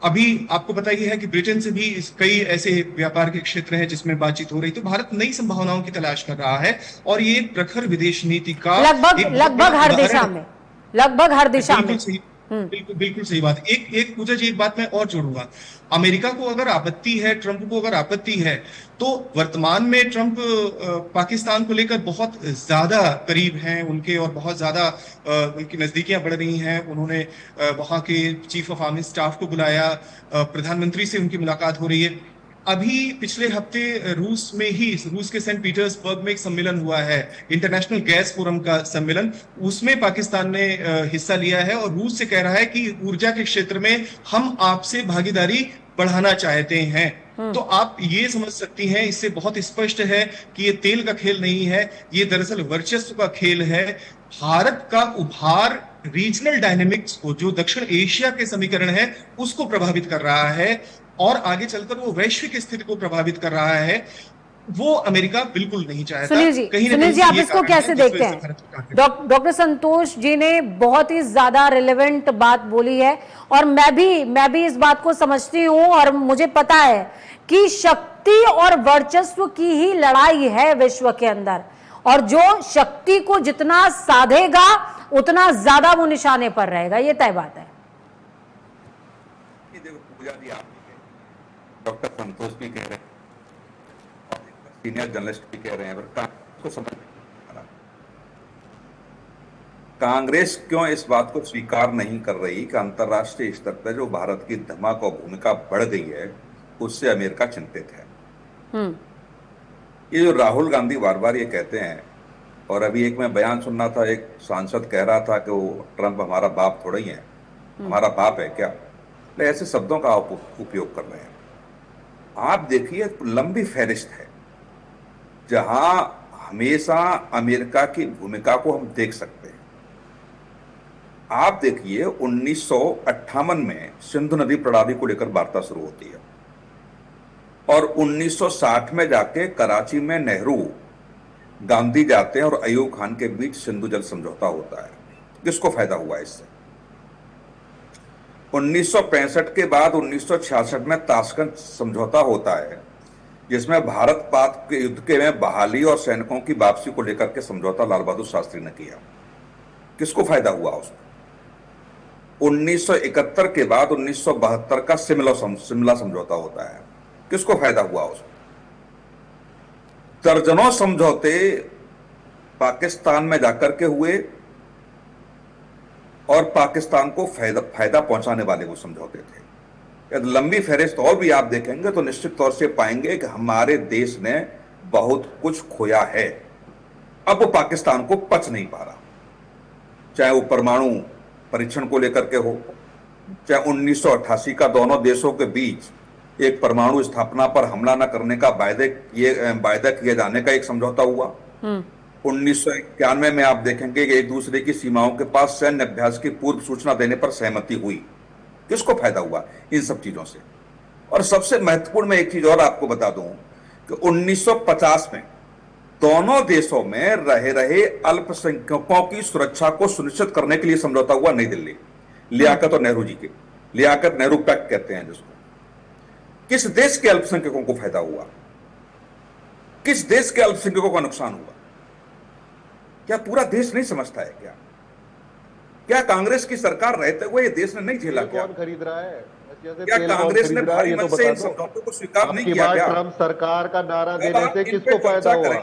अभी आपको पता ही है कि ब्रिटेन से भी कई ऐसे व्यापार के क्षेत्र हैं जिसमें बातचीत हो रही। तो भारत नई संभावनाओं की तलाश कर रहा है, और ये प्रखर विदेश नीति का लगभग हर दिशा में, बिल्कुल सही बात। एक पूजा जी, एक बात मैं और जोड़ूंगा। अमेरिका को अगर आपत्ति है, ट्रंप को अगर आपत्ति है, तो वर्तमान में ट्रंप पाकिस्तान को लेकर बहुत ज्यादा करीब हैं उनके, और बहुत ज्यादा उनकी नजदीकियां बढ़ रही हैं। उन्होंने वहां के चीफ ऑफ आर्मी स्टाफ को बुलाया, प्रधानमंत्री से उनकी मुलाकात हो रही है। अभी पिछले हफ्ते रूस में ही, रूस के सेंट पीटर्सबर्ग में एक सम्मेलन हुआ है, इंटरनेशनल गैस फोरम का सम्मेलन, उसमें पाकिस्तान ने हिस्सा लिया है, और रूस से कह रहा है कि ऊर्जा के क्षेत्र में हम आपसे भागीदारी बढ़ाना चाहते हैं। तो आप ये समझ सकती हैं, इससे बहुत स्पष्ट है कि ये तेल का खेल नहीं है, ये दरअसल वर्चस्व का खेल है। भारत का उभार रीजनल डायनेमिक्स को, जो दक्षिण एशिया के समीकरण है, उसको प्रभावित कर रहा है, और आगे चलकर वो वैश्विक स्थिति को प्रभावित कर रहा है। वो अमेरिका बिल्कुल नहीं चाहता। सुनील जी आप इसको कैसे देखते हैं? डॉक्टर संतोष जी ने बहुत ही ज्यादा रिलेवेंट बात बोली है, और मैं भी इस बात को समझती हूं, और मुझे पता है कि शक्ति और वर्चस्व की ही लड़ाई है विश्व के अंदर, और जो शक्ति को जितना साधेगा उतना ज्यादा वो निशाने पर रहेगा, ये तय बात है। डॉक्टर संतोष भी कह रहे हैं, सीनियर जर्नलिस्ट भी कह रहे हैं, पर कांग्रेस को समझ नहीं आ रहा। कांग्रेस क्यों इस बात को स्वीकार नहीं कर रही कि अंतर्राष्ट्रीय स्तर पर जो भारत की धमाका भूमिका बढ़ गई है, उससे अमेरिका चिंतित है। ये जो राहुल गांधी बार बार ये कहते हैं, और अभी एक मैं बयान सुन रहा था, एक सांसद कह रहा था कि वो ट्रंप हमारा बाप थोड़ा ही है, हमारा बाप है क्या, ऐसे शब्दों का उपयोग कर रहे हैं। आप देखिए, लंबी फहरिस्त है जहां हमेशा अमेरिका की भूमिका को हम देख सकते हैं। आप देखिए, 1958 में सिंधु नदी प्रणाली को लेकर वार्ता शुरू होती है, और 1960 में जाके कराची में नेहरू गांधी जाते हैं, और अयूब खान के बीच सिंधु जल समझौता होता है। किसको फायदा हुआ इससे? 1965 के बाद 1966 में ताशकंद समझौता होता है, जिसमें भारत पाक के युद्ध के में बहाली और सैनिकों की वापसी को लेकर के समझौता लाल बहादुर शास्त्री ने किया। किसको फायदा हुआ उसमें? 1971 के बाद 1972 का शिमला समझौता होता है। किसको फायदा हुआ उसमें? दर्जनों समझौते पाकिस्तान में जाकर के हुए, और पाकिस्तान को फायदा पहुंचाने वाले वो समझौते थे। यदि लंबी फहरिस्त और भी आप देखेंगे तो निश्चित तौर से पाएंगे कि हमारे देश ने बहुत कुछ खोया है। अब वो पाकिस्तान को पच नहीं पा रहा, चाहे वो परमाणु परीक्षण को लेकर के हो, चाहे 1988 का दोनों देशों के बीच एक परमाणु स्थापना पर हमला न करने का वायदा किए जाने का एक समझौता हुआ। 1991 में आप देखेंगे कि एक दूसरे की सीमाओं के पास सैन्य अभ्यास की पूर्व सूचना देने पर सहमति हुई। किसको फायदा हुआ इन सब चीजों से? और सबसे महत्वपूर्ण मैं एक चीज और आपको बता दूं कि 1950 में दोनों देशों में रह रहे अल्पसंख्यकों की सुरक्षा को सुनिश्चित करने के लिए समझौता हुआ नई दिल्ली, लियाकत और नेहरू जी के, लियाकत नेहरू पैक्ट कहते हैं जिसको। किस देश के अल्पसंख्यकों को फायदा हुआ? किस देश के अल्पसंख्यकों का नुकसान हुआ? क्या पूरा देश नहीं समझता है? क्या कांग्रेस की सरकार रहते हुए ये देश ने नहीं झेला? क्या कौन खरीद रहा है? क्या कांग्रेस ने भारी मन से इन समझौतों को स्वीकार नहीं किया? क्या ट्रम्प सरकार का नारा देने से किसको फायदा हुआ?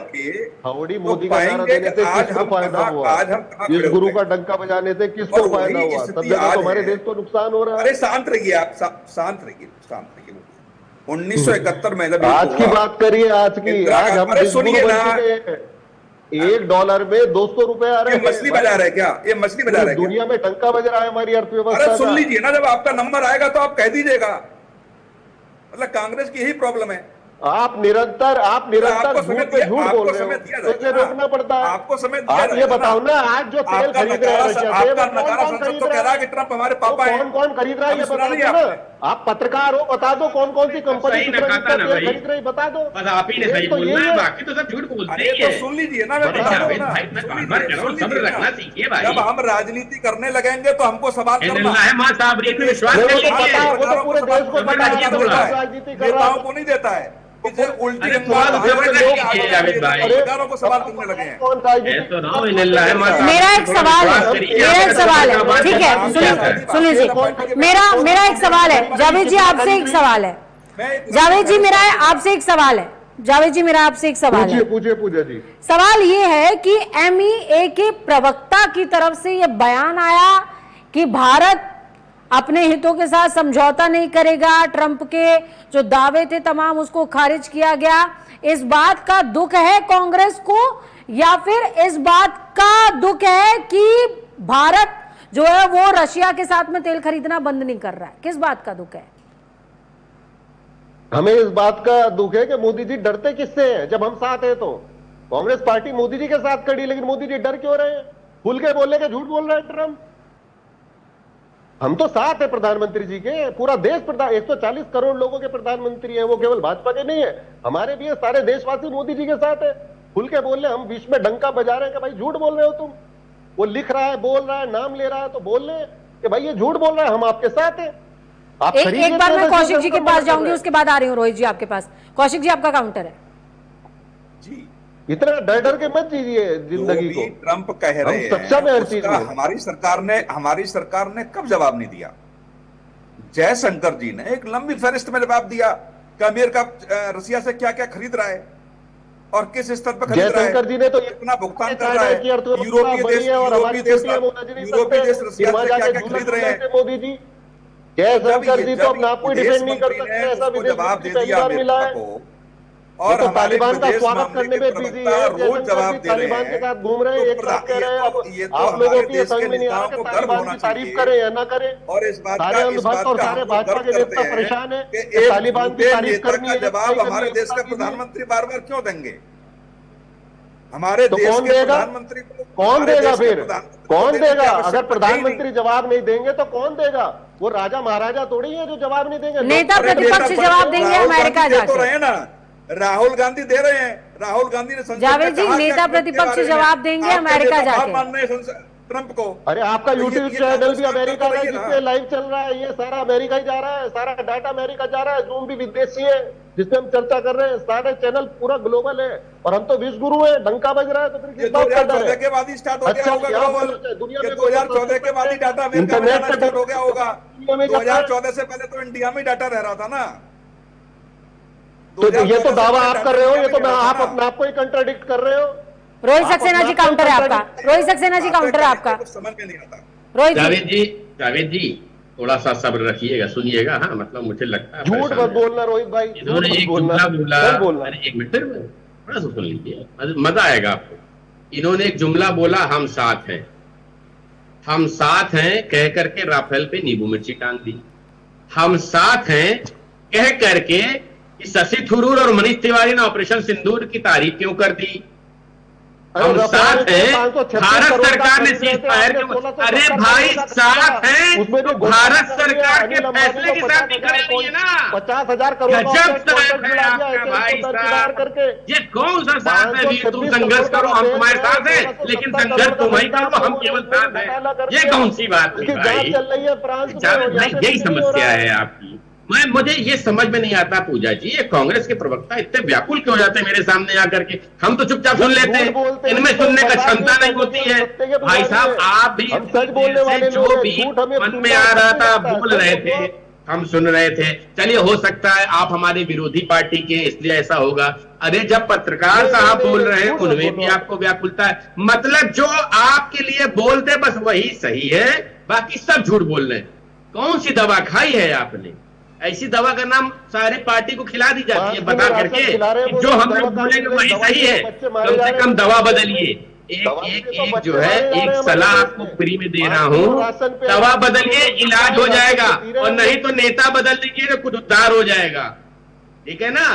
हाउडी मोदी का नारा देने से किसको फायदा हुआ? आज हम इस गुरु का डंका बजाने से किसको फायदा हुआ? सब जगह हमारे देश को नुकसान हो रहा है। अरे शांत रहिए आप, शांत रहिए, शांत रहिए। 1971 में जब आज की बात करिए, आज की, आज हम सुनिए ना, $1 में 200 रुपए आ रहे हैं। मछली बाजार है क्या? ये मछली बाजार है? दुनिया में डंका बज रहा है हमारी अर्थव्यवस्था। अरे सुन लीजिए ना, जब आपका नंबर आएगा तो आप कह दीजिएगा। मतलब कांग्रेस की यही प्रॉब्लम है, आप निरंतर झूठ पे झूठ बोल रहे हो, तो इसे रोकना पड़ता है। आपको समय आप ये बताओ ना, आज जो तेल खरीद रहे हैं रशिया से, तो कह रहा है कि ट्रम्प हमारे पापा हैं। कौन खरीद रहा है ये बता दो ना। आप पत्रकार हो, बता दो कौन कौन सी कंपनी खरीद रही, बता दो। बस आप ही ने सही बोलना है, बाकी तो सब झूठ बोलते हैं। तो सुन लीजिए ना, मैं रखना सीखिए भाई। जब हम राजनीति करने लगेंगे तो हमको सवाल करना है। विश्वास पूरे देश को राजनीति कर रहा को नहीं देता है, उल्टी को सवाल करने लगे हैं। मेरा एक सवाल है, ठीक है, सुन लीजिए। मेरा एक सवाल है जावेद जी, आपसे एक सवाल है। जावेद जी मेरा आपसे एक सवाल है। जावेद जी मेरा आपसे एक सवाल है। पूछिए जी। सवाल ये है कि MEA के प्रवक्ता की तरफ से ये बयान आया कि भारत अपने हितों के साथ समझौता नहीं करेगा, ट्रंप के जो दावे थे तमाम उसको खारिज किया गया। इस बात का दुख है कांग्रेस को, या फिर इस बात का दुख है कि भारत जो है वो रशिया के साथ में तेल खरीदना बंद नहीं कर रहा है? किस बात का दुख है? हमें इस बात का दुख है कि मोदी जी डरते किससे हैं? जब हम साथ हैं तो कांग्रेस पार्टी मोदी जी के साथ खड़ी, लेकिन मोदी जी डर क्यों रहे हैं? खुल के बोलने के झूठ बोल रहे हैं ट्रंप। हम तो साथ है प्रधानमंत्री जी के, पूरा देश 140 करोड़ लोगों के प्रधानमंत्री है, वो केवल भाजपा के नहीं है, हमारे भी है। सारे देशवासी मोदी जी के साथ है। खुल के बोल रहे, हम विश्व में डंका बजा रहे हैं कि भाई झूठ बोल रहे हो तुम। वो लिख रहा है, बोल रहा है, नाम ले रहा है, तो बोल रहे कि भाई ये झूठ बोल रहा है, हम आपके साथ हैं। आप एक बार मैं कौशिक जी के पास जाऊंगी, उसके बाद आ रही हूँ रोहित जी आपके पास। कौशिक जी आपका काउंटर है जी। इतना डर के मत जीजिए जिंदगी को। ट्रंप कह रहे हैं, हमारी सरकार ने कब जवाब नहीं दिया? जयशंकर जी ने एक लंबी फहरिस्त में जवाब दिया कि अमेरिका रसिया से क्या क्या खरीद रहा है और किस स्तर पर खरीद रहा है। जयशंकर जी ने तो इतना भुगतान कर रहा है। यूरोपीय देश रसिया से क्या क्या खरीद रहे हैं। मोदी जी, जयशंकर जी तो अपना आप को डिफेंड नहीं कर सकते, ऐसा जवाब दे दिया मिला है। और तो तालिबान का स्वागत करने में बिजी है, रोज जवाब दे तालिबान के साथ घूम रहे हैं, एक साथ कह रहे हैं आप लोगों की समझ में नहीं आ रहा कि तालिबान की तारीफ करें या ना करें। और इस बात सारे अंधभक्त और सारे भाजपा के नेता परेशान है कि तालिबान की तारीफ करनी है। जवाब हमारे देश का प्रधानमंत्री बार बार क्यों देंगे? हमारे तो देश कौन के देगा? प्रधानमंत्री कौन देगा? फिर कौन देगा? अगर प्रधानमंत्री जवाब नहीं देंगे तो कौन देगा? वो राजा महाराजा थोड़ी है जो जवाब नहीं देंगे। नेता प्रतिपक्ष जवाब देंगे अमेरिका जाके। रहे ना, राहुल गांधी दे रहे हैं। राहुल गांधी ने जावेद जी, नेता प्रतिपक्ष जवाब देंगे अमेरिका जाके। ट्रंप को। अरे आपका यूट्यूब चैनल भी अमेरिका का जिसपे लाइव चल रहा है, ये सारा अमेरिका ही जा रहा है, सारा डाटा अमेरिका जा रहा है, जूम भी विदेशी है जिसपे हम चर्चा कर रहे हैं, सारे चैनल पूरा ग्लोबल है और हम तो विश्व गुरु है। डंका बज रहा है तो फिर किस बात का डर है? के बाद ही स्टार्ट हो गया होगा दुनिया में। 2014 के बाद ही डाटा इंटरनेट पे स्टार्ट हो गया होगा। 2014 से पहले तो इंडिया में डाटा रह रहा था ना। तो ये तो दावा आप कर रहे हो, ये तो आप अपने आप को ही कंट्राडिक्ट कर रहे हो। रोहित सक्सेना जी काउंटर है आपका। रोहित सक्सेना जी काउंटर है आपका। समझ में नहीं आता। रोहित जावेद जी थोड़ा सा सब्र रखिएगा, सुनिएगा। हाँ, मतलब मुझे लगता है झूठ मत बोलना रोहित भाई। इन्होंने एक जुमला बोला, एक मिनट थोड़ा सा सुन लीजिए, मजा आएगा आपको। इन्होंने एक जुमला बोला, हम साथ हैं। हम साथ हैं कह करके राफेल पे नींबू मिर्ची टांग दी। हम साथ हैं कह करके शशि थरूर और मनीष तिवारी ने ऑपरेशन सिंदूर की तारीफ क्यों कर दी? हम साथ हैं। भारत सरकार ने सीज फायर के, अरे भाई साथ हैं तो भारत सरकार के फैसले के साथ भी करेंगे ना। 50,000 करोड़ गजब साथ है आपका भाई साहब। ये कौन सा साथ है? भी तुम संघर्ष करो, हम तुम्हारे साथ हैं, लेकिन संघर्ष तुम ही करो, हम केवल साथ हैं। ये कौन सी बात है भाई? यही समस्या है आपकी। मुझे ये समझ में नहीं आता पूजा जी, ये कांग्रेस के प्रवक्ता इतने व्याकुल क्यों हो जाते हैं मेरे सामने आकर के? हम तो चुपचाप सुन लेते हैं, इनमें सुनने का क्षमता नहीं होती है। भाई साहब आप भी जो भी मन में आ रहा था बोल रहे थे, हम सुन रहे थे। चलिए हो सकता है आप हमारी विरोधी पार्टी के, इसलिए ऐसा होगा। अरे जब पत्रकार साहब बोल रहे हैं उनमें भी आपको व्याकुलता है। मतलब जो आपके लिए बोलते बस वही सही है, बाकी सब झूठ बोल रहे हैं। कौन सी दवा खाई है आपने? ऐसी दवा का नाम सारे पार्टी को खिला दी जाती है बता करके जो हम लोग बोलेंगे वही सही है। कम से कम दवा बदलिए। एक जो है एक सलाह आपको फ्री में दे रहा हूँ, दवा बदलिए, इलाज हो जाएगा। और नहीं तो नेता बदल दीजिए तो कुछ उद्धार हो जाएगा। ठीक है ना?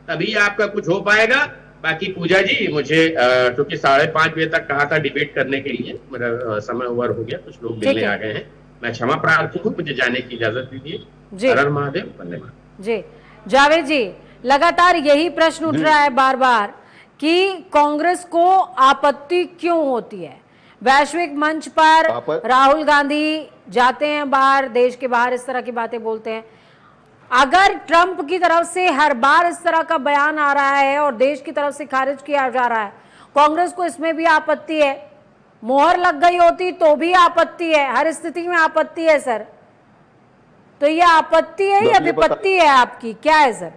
तभी आपका कुछ हो पाएगा। बाकी पूजा जी मुझे क्योंकि 5:30 बजे तक कहा था डिबेट करने के लिए, मेरा समय ओवर हो गया, कुछ लोग मिलने आ गए हैं। मैं क्षमा प्रार्थी हूँ, मुझे जाने की इजाजत दीजिए। हर हर महादेव, वंदे मातरम। जी जावेद जी, लगातार यही प्रश्न उठ रहा है बार बार कि कांग्रेस को आपत्ति क्यों होती है? वैश्विक मंच पर राहुल गांधी जाते हैं बाहर, देश के बाहर इस तरह की बातें बोलते हैं। अगर ट्रंप की तरफ से हर बार इस तरह का बयान आ रहा है और देश की तरफ से खारिज किया जा रहा है, कांग्रेस को इसमें भी आपत्ति है। मोहर लग गई होती तो भी आपत्ति है, हर स्थिति में आपत्ति है सर। तो ये आपत्ति है या विपत्ति है आपकी, क्या है सर?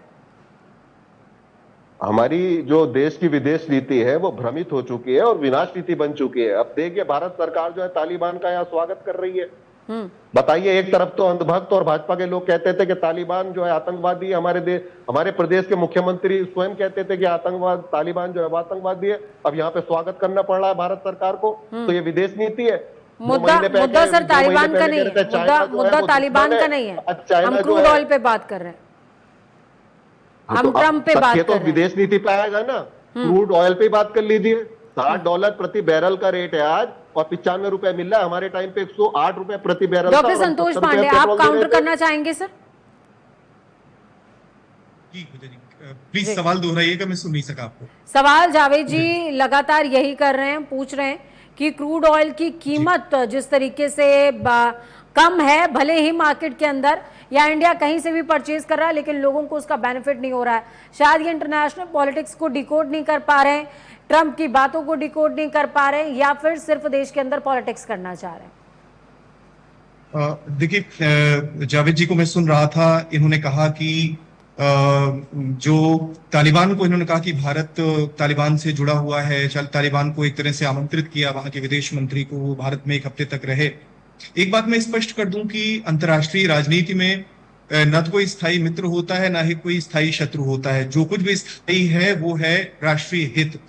हमारी जो देश की विदेश नीति है वो भ्रमित हो चुकी है और विनाश नीति बन चुकी है। अब देखिए भारत सरकार जो है तालिबान का यहाँ स्वागत कर रही है। बताइए, एक तरफ तो अंधभक्त और भाजपा के लोग कहते थे कि तालिबान जो है आतंकवादी है, हमारे प्रदेश के मुख्यमंत्री स्वयं कहते थे कि तालिबान जो है आतंकवादी है। अब यहाँ पे स्वागत करना पड़ रहा है भारत सरकार को। तो ये विदेश नीति है। मुद्दा सर तालिबान का नहीं है, मुद्दा तालिबान का नहीं है। हम क्रूड ऑयल पे बात कर रहे हैं, हम ट्रम्प पे बात कर रहे हैं। विदेश नीति पे आएगा ना, क्रूड ऑयल पे बात कर लीजिए। $60 प्रति बैरल का रेट है आज और 95 रुपए मिल रहा है। हमारे टाइम पे 108 रुपए प्रति बैरल। डॉक्टर संतोष पांडे, आप काउंटर करना चाहेंगे सर? प्लीज सवाल दोहराइएगा, मैं सुन नहीं सका आपको। सवाल जावेद जी लगातार यही कर रहे हैं, पूछ रहे हैं कि क्रूड ऑयल की कीमत जिस तरीके से कम है, भले ही मार्केट के अंदर या इंडिया कहीं से भी परचेज कर रहा है, लेकिन लोगों को उसका बेनिफिट नहीं हो रहा है। शायद ये इंटरनेशनल पॉलिटिक्स को डिकोड नहीं कर पा रहे हैं, ट्रंप की बातों को डिकोड नहीं कर पा रहे हैं, या फिर सिर्फ देश के अंदर पॉलिटिक्स करना चाह रहे हैं। देखिए जावेद जी को मैं सुन रहा था, इन्होंने कहा कि जो तालिबान को इन्होंने कहा कि भारत तालिबान से जुड़ा हुआ है, तालिबान को एक तरह से आमंत्रित किया वहां के विदेश मंत्री को, वो भारत में 1 हफ्ते तक रहे। एक बात मैं स्पष्ट कर दूं कि अंतर्राष्ट्रीय राजनीति में न तो कोई स्थायी मित्र होता है, ना ही कोई स्थायी शत्रु होता है। जो कुछ भी स्थायी है वो है राष्ट्रीय हित।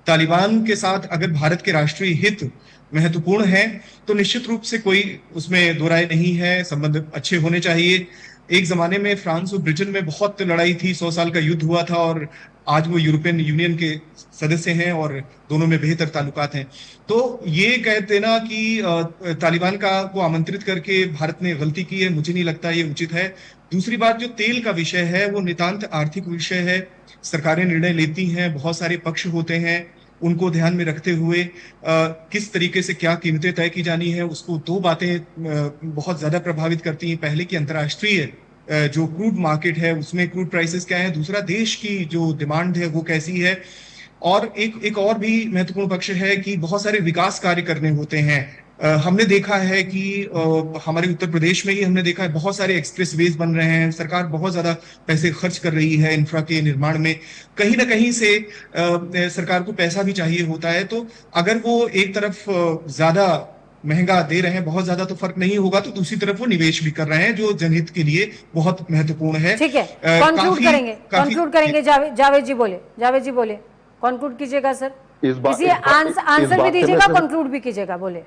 तालिबान के साथ अगर भारत के राष्ट्रीय हित महत्वपूर्ण है तो निश्चित रूप से कोई उसमें दो राय नहीं है, संबंध अच्छे होने चाहिए। एक जमाने में फ्रांस और ब्रिटेन में बहुत लड़ाई थी, 100 साल का युद्ध हुआ था और आज वो यूरोपियन यूनियन के सदस्य हैं और दोनों में बेहतर ताल्लुकात हैं। तो ये कह देना कि तालिबान को आमंत्रित करके भारत ने गलती की है, मुझे नहीं लगता ये उचित है। दूसरी बात, जो तेल का विषय है वो नितांत आर्थिक विषय है। सरकारें निर्णय लेती हैं, बहुत सारे पक्ष होते हैं, उनको ध्यान में रखते हुए किस तरीके से क्या कीमतें तय की जानी है, उसको 2 बातें बहुत ज्यादा प्रभावित करती हैं। पहले की अंतर्राष्ट्रीय जो क्रूड मार्केट है उसमें क्रूड प्राइसेस क्या है, दूसरा देश की जो डिमांड है वो कैसी है, और एक और भी महत्वपूर्ण पक्ष है कि बहुत सारे विकास कार्य करने होते हैं। हमने देखा है कि हमारे उत्तर प्रदेश में ही हमने देखा है बहुत सारे एक्सप्रेस वेज बन रहे हैं, सरकार बहुत ज्यादा पैसे खर्च कर रही है इंफ्रा के निर्माण में। कहीं ना कहीं से सरकार को पैसा भी चाहिए होता है, तो अगर वो एक तरफ ज्यादा महंगा दे रहे हैं, बहुत ज्यादा तो फर्क नहीं होगा, तो दूसरी तरफ वो निवेश भी कर रहे हैं जो जनहित के लिए बहुत महत्वपूर्ण है। ठीक है, कंक्लूड करेंगे जावेद जी बोले, कंक्लूड कीजिएगा सर। इसी आंसर भी दीजिएगा, कंक्लूड भी कीजिएगा, बोले।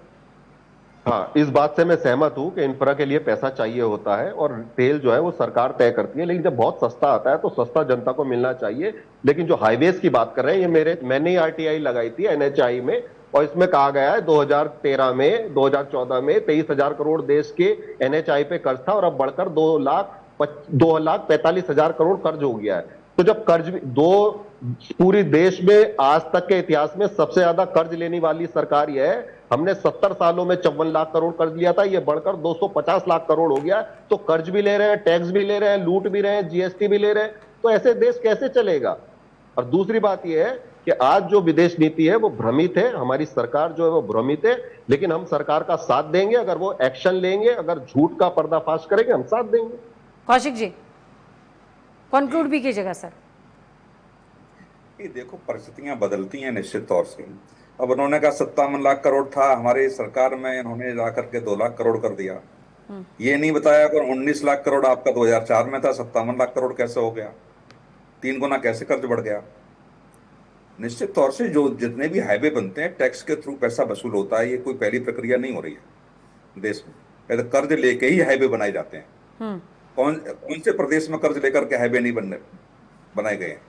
हाँ, इस बात से मैं सहमत हूं कि इंफ्रा के लिए पैसा चाहिए होता है और तेल जो है वो सरकार तय करती है, लेकिन जब बहुत सस्ता आता है तो सस्ता जनता को मिलना चाहिए। लेकिन जो हाईवेज की बात कर रहे हैं, ये मैंने ही आरटीआई लगाई थी NHAI में, और इसमें कहा गया है 2013 में 2014 में 23,000 करोड़ देश के NHAI पे कर्ज था और अब बढ़कर 2,45,000 करोड़ कर्ज हो गया है। तो जब कर्ज भी पूरी देश में आज तक के इतिहास में सबसे ज्यादा कर्ज लेने वाली सरकार यह है। हमने 70 सालों में 54 लाख करोड़ कर्ज लिया था, ये बढ़कर 250 लाख करोड़ हो गया। तो कर्ज भी ले रहे हैं, टैक्स भी ले रहे हैं, लूट भी रहे हैं, GST भी ले रहे हैं, तो ऐसे देश कैसे चलेगा। और दूसरी बात यह है कि आज जो विदेश नीति है वो भ्रमित है, हमारी सरकार जो है वो भ्रमित है, लेकिन हम सरकार का साथ देंगे अगर वो एक्शन लेंगे, अगर झूठ का पर्दाफाश करेंगे हम साथ देंगे। कौशिक जी कंक्लूड भी कीजिएगा सर। ये देखो, परिस्थितियां बदलती हैं निश्चित तौर से। अब उन्होंने कहा 57 लाख करोड़ था हमारी सरकार में, इन्होंने ला करके 2 लाख करोड़ कर दिया। ये नहीं बताया अगर 19 लाख करोड़ आपका 2004 में था, 57 लाख करोड़ कैसे हो गया, 3 गुना कैसे कर्ज बढ़ गया। निश्चित तौर से जो जितने भी हाईवे बनते हैं टैक्स के थ्रू पैसा वसूल होता है, ये कोई पहली प्रक्रिया नहीं हो रही है देश में। पहले कर्ज लेके ही हाईवे बनाए जाते हैं। कौन से प्रदेश में कर्ज लेकर के हाईवे नहीं बनाए गए हैं।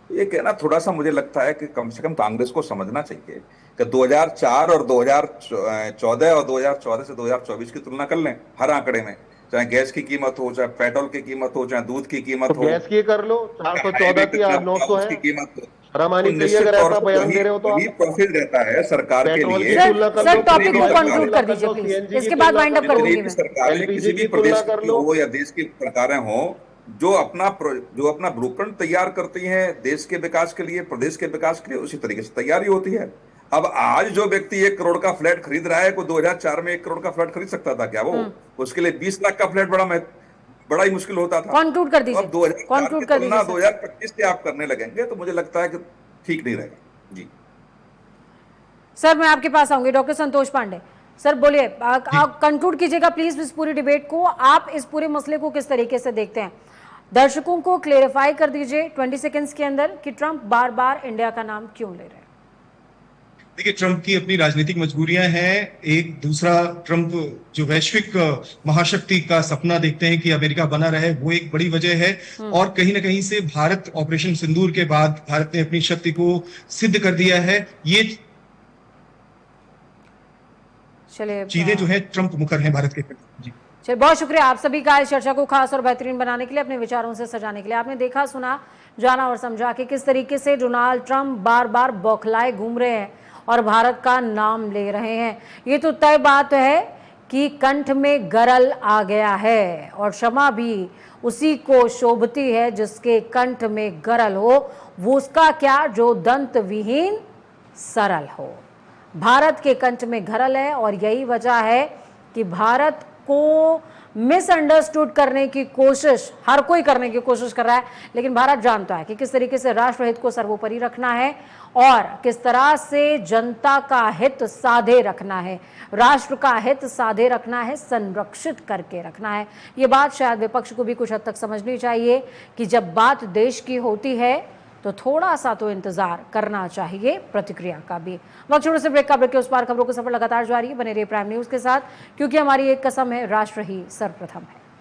ये कहना थोड़ा सा मुझे लगता है कि कम से कम कांग्रेस को समझना चाहिए कि 2004 और 2014 और 2014 से 2024 की तुलना कर लें हर आंकड़े में, चाहे गैस की कीमत हो, चाहे पेट्रोल की कीमत हो, चाहे दूध की कीमत हो। गैस की कर लो, 414 थी आज 900 है कीमत हो। रमानी चाहिए, अगर ऐसा बयान दे रहे हो तो वही प्रॉफिट रहता है सरकार के लिए। सर टॉपिक को कंक्लूड कर दीजिए प्लीज, इसके बाद वाइंड अप कर दूंगी मैं। सरकारें किसी भी प्रदेश की हो या देश की सरकारें हो, जो अपना ब्लूप्रिंट तैयार करती हैं देश के विकास के लिए, प्रदेश के विकास के लिए, उसी तरीके से तैयारी होती है। अब आज जो व्यक्ति 1 करोड़ का फ्लैट खरीद रहा है, को 2004 में 1 करोड़ का फ्लैट खरीद सकता था क्या वो? उसके लिए 20 लाख का फ्लैट बड़ा ही मुश्किल होता था। कंक्लूड कर दीजिए। अब 2025 से आप करने लगेंगे तो मुझे लगता है कि ठीक नहीं रहेगा। जी सर मैं आपके पास आऊंगी, डॉक्टर संतोष पांडे सर बोलिए, आप कंक्लूड कीजिएगा प्लीज इस पूरी डिबेट को। आप इस पूरे मसले को किस तरीके से देखते हैं, दर्शकों को क्लेरिफाई कर दीजिए 20 सेकंड्स के अंदर कि ट्रंप बार बार इंडिया का नाम क्यों ले रहे हैं। देखिए, ट्रंप की अपनी राजनीतिक मजबूरियां हैं। एक दूसरा, ट्रंप जो वैश्विक महाशक्ति का सपना देखते हैं कि अमेरिका बना रहे, वो एक बड़ी वजह है। और कहीं ना कहीं से भारत ऑपरेशन सिंदूर के बाद भारत ने अपनी शक्ति को सिद्ध कर दिया है। ये चलिए चीजें जो है ट्रंप मुखर हैं भारत के। जी चलिए, बहुत शुक्रिया आप सभी का इस चर्चा को खास और बेहतरीन बनाने के लिए, अपने विचारों से सजाने के लिए। आपने देखा, सुना, जाना और समझा कि किस तरीके से डोनाल्ड ट्रंप बार बार बौखलाए घूम रहे हैं और भारत का नाम ले रहे हैं। ये तो तय बात है कि कंठ में गरल आ गया है और क्षमा भी उसी को शोभती है जिसके कंठ में गरल हो, वो उसका क्या जो दंत विहीन सरल हो। भारत के कंठ में गरल है और यही वजह है कि भारत को मिसअंडरस्टूड करने की कोशिश हर कोई करने की कोशिश कर रहा है, लेकिन भारत जानता है कि किस तरीके से राष्ट्रहित को सर्वोपरि रखना है और किस तरह से जनता का हित साधे रखना है, राष्ट्र का हित साधे रखना है, संरक्षित करके रखना है। ये बात शायद विपक्ष को भी कुछ हद तक समझनी चाहिए कि जब बात देश की होती है तो थोड़ा सा तो इंतजार करना चाहिए प्रतिक्रिया का भी। वक्त छोड़ो से ब्रेक का, ब्रेक के उस पार खबरों का सफर लगातार जारी है। बने रहिए प्राइम न्यूज के साथ, क्योंकि हमारी एक कसम है, राष्ट्र ही सर्वप्रथम है।